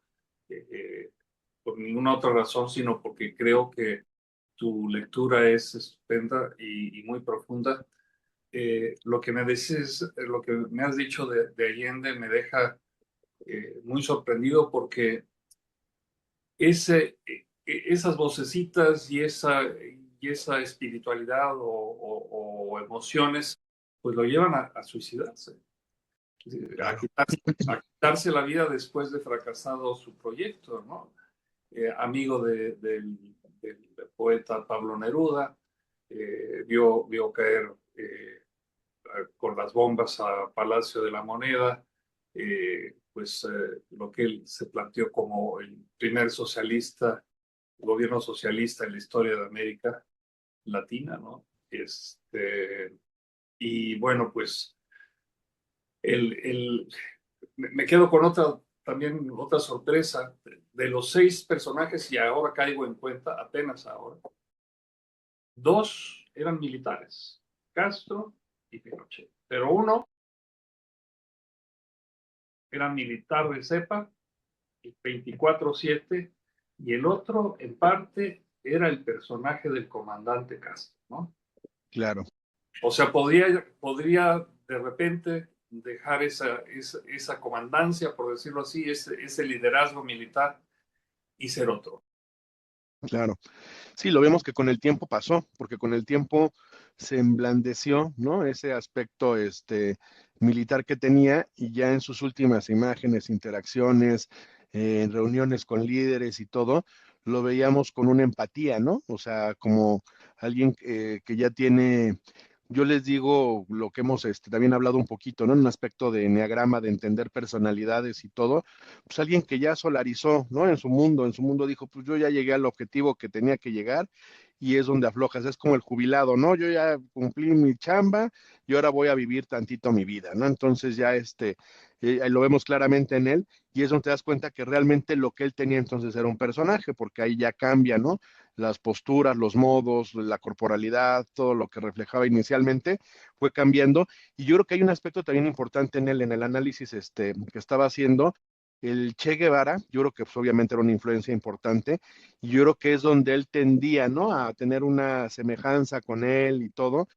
por ninguna otra razón, sino porque creo que tu lectura es estupenda y muy profunda. Lo que me dices, lo que me has dicho de Allende me deja muy sorprendido porque esas vocecitas y esa espiritualidad o emociones, pues lo llevan a suicidarse, a Claro. quitarse, a quitarse la vida después de fracasado su proyecto, ¿no? Amigo del poeta Pablo Neruda, vio caer con las bombas a Palacio de la Moneda, lo que él se planteó como el primer socialista, gobierno socialista en la historia de América Latina, ¿no? Y bueno, pues el, el, me quedo con también otra sorpresa. De los 6 personajes, y ahora caigo en cuenta, apenas ahora, 2 eran militares, Castro y Pinochet, pero uno era militar de cepa, 24/7, y el otro, en parte, era el personaje del comandante Castro, ¿no? Claro. O sea, podría de repente dejar esa comandancia, por decirlo así, ese liderazgo militar y ser otro. Claro. Sí, lo vemos que con el tiempo pasó, porque con el tiempo se emblandeció, ¿no? Ese aspecto militar que tenía y ya en sus últimas imágenes, interacciones, en reuniones con líderes y todo, lo veíamos con una empatía, ¿no? O sea, como alguien que ya tiene, yo les digo lo que hemos también hablado un poquito, ¿no? En un aspecto de enneagrama, de entender personalidades y todo, pues alguien que ya solarizó, ¿no? En su mundo dijo, pues yo ya llegué al objetivo que tenía que llegar y es donde aflojas, es como el jubilado, ¿no? Yo ya cumplí mi chamba y ahora voy a vivir tantito mi vida, ¿no? Entonces ya lo vemos claramente en él y es donde te das cuenta que realmente lo que él tenía entonces era un personaje, porque ahí ya cambia, ¿no? Las posturas, los modos, la corporalidad, todo lo que reflejaba inicialmente fue cambiando. Y yo creo que hay un aspecto también importante en él, en el análisis que estaba haciendo. El Che Guevara, yo creo que pues, obviamente era una influencia importante, y yo creo que es donde él tendía, ¿no? A tener una semejanza con él y todo,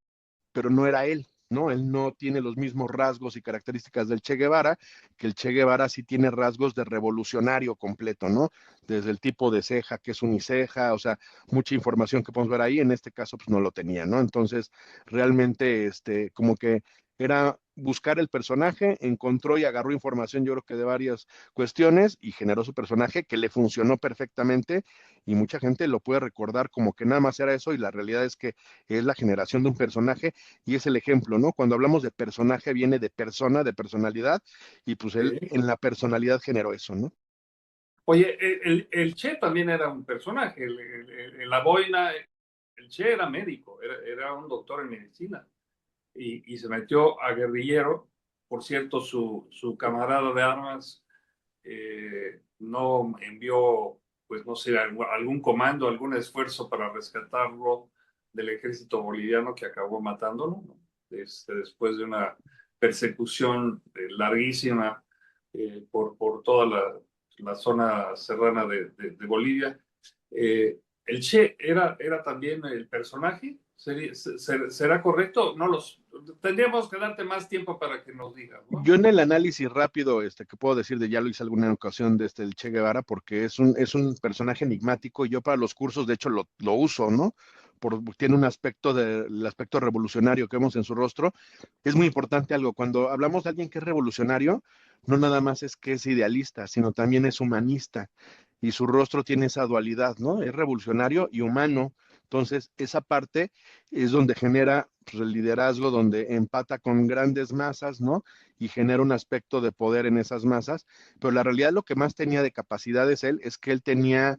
pero no era él, ¿no? Él no tiene los mismos rasgos y características del Che Guevara, que el Che Guevara sí tiene rasgos de revolucionario completo, ¿no? Desde el tipo de ceja, que es uniceja, o sea, mucha información que podemos ver ahí, en este caso pues no lo tenía, ¿no? Entonces, realmente, como que era buscar el personaje, encontró y agarró información, yo creo que de varias cuestiones, y generó su personaje que le funcionó perfectamente, y mucha gente lo puede recordar como que nada más era eso, y la realidad es que es la generación de un personaje y es el ejemplo, ¿no? Cuando hablamos de personaje viene de persona, de personalidad, y pues él Sí. en la personalidad generó eso, ¿no? Oye, el Che también era un personaje. La boina, el Che era médico, era un doctor en medicina y se metió a guerrillero. Por cierto, su camarada de armas no envió, pues no sé, algún comando, algún esfuerzo para rescatarlo del ejército boliviano que acabó matándolo, ¿no? Después de una persecución larguísima por toda la zona serrana de Bolivia. ¿El Che era también el personaje? ¿Será correcto? No tendríamos que darte más tiempo para que nos digas, ¿no? Yo en el análisis rápido que puedo decir de ya lo hice alguna ocasión de el Che Guevara, porque es un personaje enigmático y yo para los cursos de hecho lo uso, ¿no? Tiene un el aspecto revolucionario que vemos en su rostro. Es muy importante algo, cuando hablamos de alguien que es revolucionario, no nada más es que es idealista, sino también es humanista y su rostro tiene esa dualidad, ¿no? Es revolucionario y humano. Entonces, esa parte es donde genera pues, el liderazgo, donde empata con grandes masas, ¿no? Y genera un aspecto de poder en esas masas. Pero la realidad lo que más tenía de capacidades él es que él tenía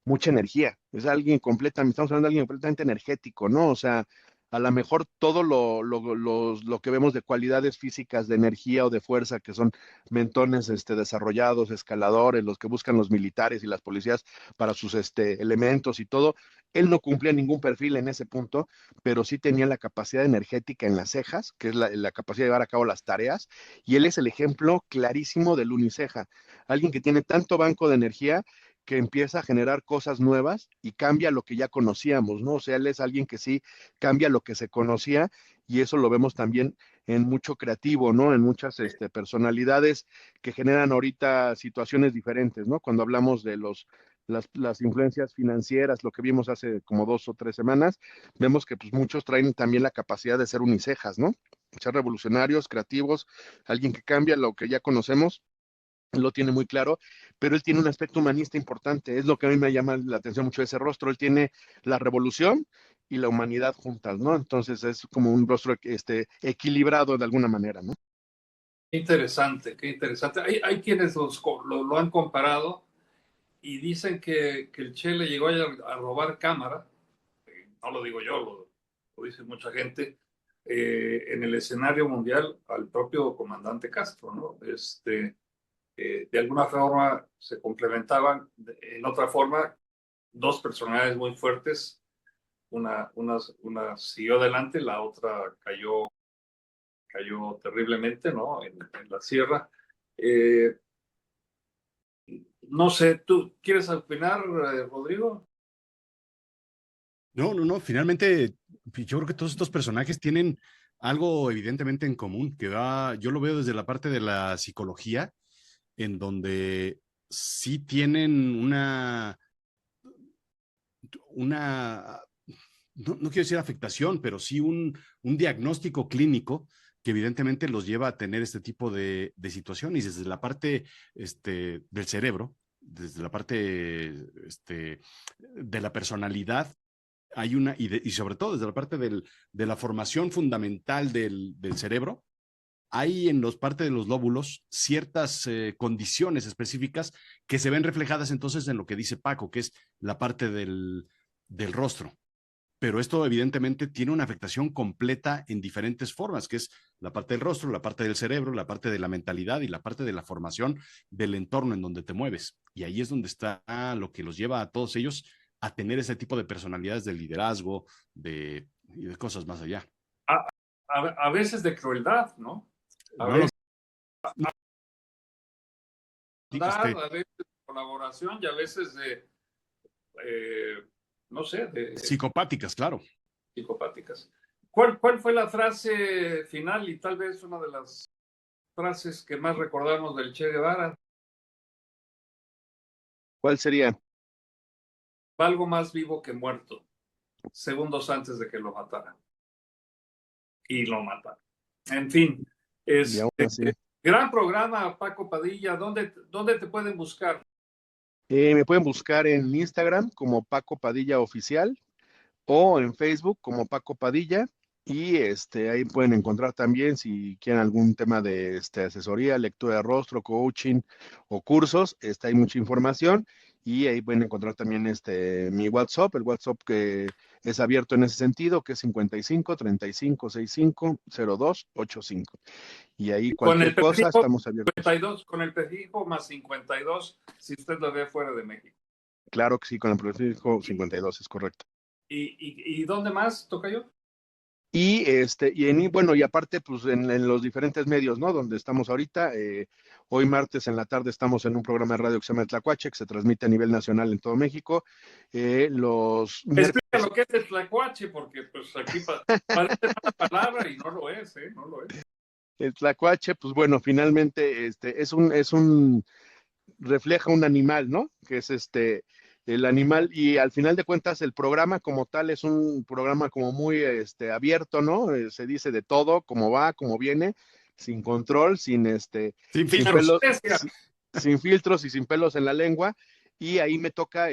mucha energía. Es alguien completamente, estamos hablando de alguien completamente energético, ¿no? O sea, a lo mejor todo lo que vemos de cualidades físicas, de energía o de fuerza, que son mentones desarrollados, escaladores, los que buscan los militares y las policías para sus elementos y todo, él no cumplía ningún perfil en ese punto, pero sí tenía la capacidad energética en las cejas, que es la capacidad de llevar a cabo las tareas, y él es el ejemplo clarísimo del uniceja, alguien que tiene tanto banco de energía que empieza a generar cosas nuevas y cambia lo que ya conocíamos, ¿no? O sea, él es alguien que sí cambia lo que se conocía y eso lo vemos también en mucho creativo, ¿no? En muchas personalidades que generan ahorita situaciones diferentes, ¿no? Cuando hablamos de las influencias financieras, lo que vimos hace como 2 o 3 semanas, vemos que pues muchos traen también la capacidad de ser unicejas, ¿no? Ser revolucionarios, creativos, alguien que cambia lo que ya conocemos lo tiene muy claro, pero él tiene un aspecto humanista importante, es lo que a mí me llama la atención mucho de ese rostro, él tiene la revolución y la humanidad juntas, ¿no? Entonces es como un rostro equilibrado de alguna manera, ¿no? Qué interesante, qué interesante. Hay quienes lo han comparado y dicen que el Che le llegó a robar cámara, no lo digo yo, lo dice mucha gente, en el escenario mundial al propio comandante Castro, ¿no? De alguna forma se complementaban, en otra forma, dos personalidades muy fuertes, una siguió adelante, la otra cayó terriblemente, ¿no? En la sierra. Eh, no sé, ¿tú quieres opinar, Rodrigo? No, no, no. Finalmente, yo creo que todos estos personajes tienen algo evidentemente en común, yo lo veo desde la parte de la psicología, en donde sí tienen una, no quiero decir afectación, pero sí un diagnóstico clínico que evidentemente los lleva a tener este tipo de situaciones desde la parte del cerebro, desde la parte de la personalidad hay y sobre todo desde la parte de la formación fundamental del cerebro, hay en los parte de los lóbulos ciertas condiciones específicas que se ven reflejadas entonces en lo que dice Paco, que es la parte del rostro. pero esto evidentemente tiene una afectación completa en diferentes formas, que es la parte del rostro, la parte del cerebro, la parte de la mentalidad y la parte de la formación del entorno en donde te mueves. Y ahí es donde está lo que los lleva a todos ellos a tener ese tipo de personalidades de liderazgo y de cosas más allá. A veces de crueldad, ¿no? A No veces lo a veces de colaboración y a veces de, no sé, de psicopáticas, claro. psicopáticas. ¿Cuál fue la frase final y tal vez una de las frases que más recordamos del Che Guevara? ¿Cuál sería? Valgo más vivo que muerto, segundos antes de que lo mataran. Y lo mataron. En fin, Y aún así. gran programa, Paco Padilla. ¿Dónde te pueden buscar? Me pueden buscar en Instagram como Paco Padilla Oficial o en Facebook como Paco Padilla. Y ahí pueden encontrar también, si quieren algún tema de asesoría, lectura de rostro, coaching o cursos, hay mucha información. Y ahí pueden encontrar también mi WhatsApp, el WhatsApp que es abierto en ese sentido, que es 55 35 65 02 85. Y ahí Con cualquier el cosa, prefijo estamos abiertos. 52, con el prefijo más 52, si usted lo ve fuera de México. Claro que sí, con el prefijo 52, es correcto. ¿Y dónde más, tocayo? Bueno, y aparte, pues en los diferentes medios, ¿no? Donde estamos ahorita, hoy martes en la tarde estamos en un programa de radio que se llama Tlacuache, que se transmite a nivel nacional en todo México. Los miércoles. Explica lo que es el tlacuache, porque pues aquí parece una palabra y no lo es, ¿eh? No lo es. El Tlacuache, pues bueno, finalmente refleja un animal, ¿no? Que es el animal, y al final de cuentas el programa como tal es un programa como muy abierto, ¿no? Se dice de todo, cómo va, cómo viene, sin control, sin Sin sin filtros. pelos, sin filtros y sin pelos en la lengua. Y ahí me toca,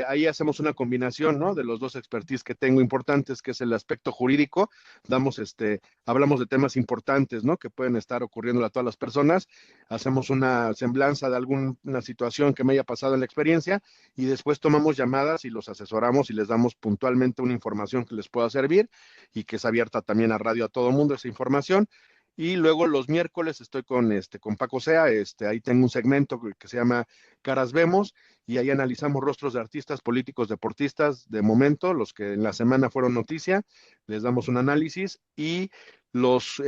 ahí hacemos una combinación, ¿no? De los dos expertise que tengo importantes, que es el aspecto jurídico. Hablamos de temas importantes, ¿no? Que pueden estar ocurriendo a todas las personas. Hacemos una semblanza de alguna situación que me haya pasado en la experiencia y después tomamos llamadas y los asesoramos y les damos puntualmente una información que les pueda servir y que es abierta también a radio a todo el mundo esa información. Y luego los miércoles estoy con Paco Sea, ahí tengo un segmento que se llama Caras Vemos, y ahí analizamos rostros de artistas, políticos, deportistas de momento, los que en la semana fueron noticia, les damos un análisis. Y los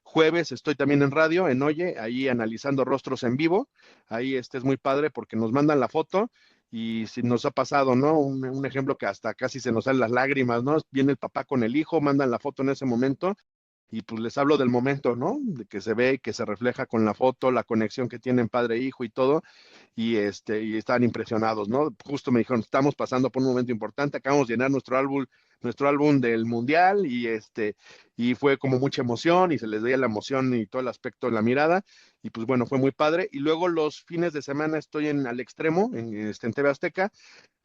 jueves estoy también en radio, en Oye, ahí analizando rostros en vivo. Ahí es muy padre porque nos mandan la foto. Y si nos ha pasado, ¿no? Un ejemplo que hasta casi se nos salen las lágrimas, ¿no? Viene el papá con el hijo, mandan la foto en ese momento y pues les hablo del momento, ¿no? De que se ve y que se refleja con la foto, la conexión que tienen padre e hijo y todo, y estaban impresionados, ¿no? Justo me dijeron, estamos pasando por un momento importante, acabamos de llenar nuestro álbum del Mundial, y fue como mucha emoción, y se les veía la emoción y todo el aspecto en la mirada, y pues bueno, fue muy padre. Y luego los fines de semana estoy Al Extremo, en TV Azteca,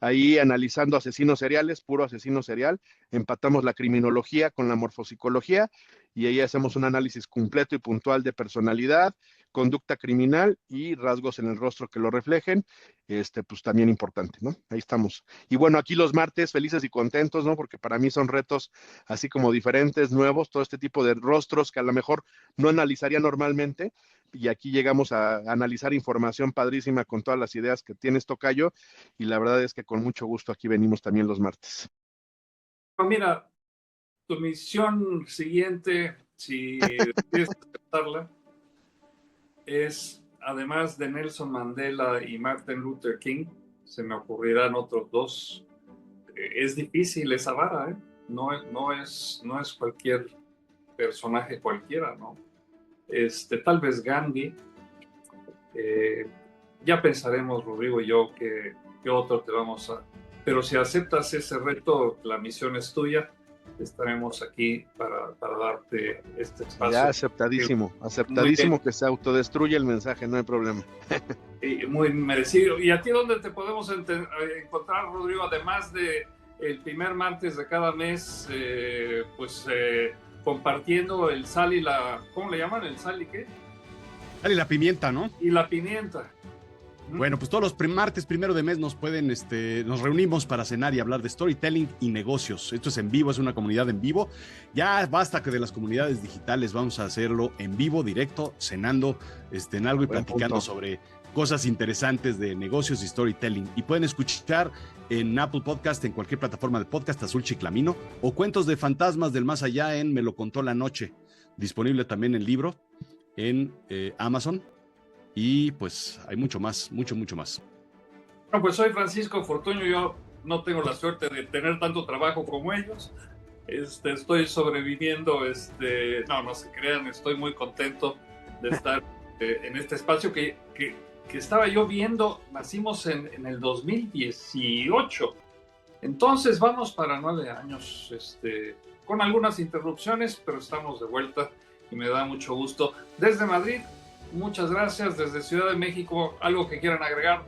ahí analizando asesinos seriales, puro asesino serial, empatamos la criminología con la morfopsicología, y ahí hacemos un análisis completo y puntual de personalidad, conducta criminal y rasgos en el rostro que lo reflejen, pues también importante, ¿no? Ahí estamos. Y bueno, aquí los martes felices y contentos, ¿no? Porque para mí son retos así como diferentes, nuevos, todo este tipo de rostros que a lo mejor no analizaría normalmente, y aquí llegamos a analizar información padrísima con todas las ideas que tienes, tocayo, y la verdad es que con mucho gusto aquí venimos también los martes. Mira, tu misión siguiente, si quieres aceptarla, es, además de Nelson Mandela y Martin Luther King, se me ocurrirán otros dos. Es difícil esa vara, ¿eh? No es cualquier personaje cualquiera, ¿no? Tal vez Gandhi. Ya pensaremos, Rodrigo y yo, qué otro te vamos a... Pero si aceptas ese reto, la misión es tuya. Estaremos aquí para darte este espacio. Ya aceptadísimo que se autodestruye el mensaje, no hay problema. Muy merecido. ¿Y a ti dónde te podemos encontrar, Rodrigo? Además de el primer martes de cada mes, compartiendo el sal y la... ¿Cómo le llaman? ¿El sal y qué? Sal y la pimienta, ¿no? Y la pimienta. Bueno, pues todos los martes 1 de mes nos reunimos para cenar y hablar de storytelling y negocios. Esto es en vivo, es una comunidad en vivo. Ya basta que de las comunidades digitales, vamos a hacerlo en vivo, directo, cenando en algo y Buen platicando punto. sobre cosas interesantes de negocios y storytelling. Y pueden escuchar en Apple Podcast, en cualquier plataforma de podcast, Azul Chiclamino, o Cuentos de Fantasmas del Más Allá en Me lo contó la noche, disponible también en libro en Amazon. Y pues hay mucho más, mucho más. Bueno, pues soy Francisco Fortuño, yo no tengo la suerte de tener tanto trabajo como ellos. Estoy sobreviviendo, no se crean, estoy muy contento de estar en este espacio que estaba yo viendo. Nacimos en el 2018, entonces vamos para 9 años, con algunas interrupciones, pero estamos de vuelta y me da mucho gusto. Desde Madrid, muchas gracias. Desde Ciudad de México, ¿algo que quieran agregar,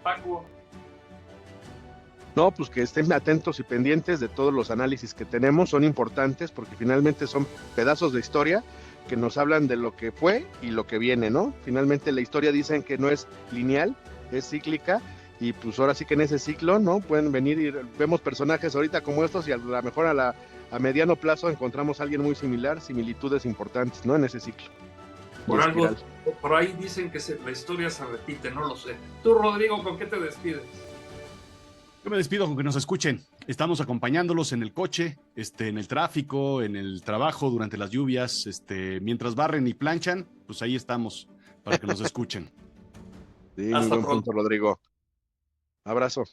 Paco? No, pues que estén atentos y pendientes de todos los análisis que tenemos, son importantes porque finalmente son pedazos de historia que nos hablan de lo que fue y lo que viene, ¿no? Finalmente la historia dicen que no es lineal, es cíclica, y pues ahora sí que en ese ciclo, ¿no? Pueden venir y vemos personajes ahorita como estos y a lo mejor a mediano plazo encontramos a alguien muy similar, similitudes importantes, ¿no? En ese ciclo. Por algo, por ahí dicen que la historia se repite, no lo sé. Tú, Rodrigo, ¿con qué te despides? Yo me despido con que nos escuchen. Estamos acompañándolos en el coche, en el tráfico, en el trabajo, durante las lluvias, mientras barren y planchan, pues ahí estamos para que nos escuchen. Sí, muy buen punto, Rodrigo. Abrazo.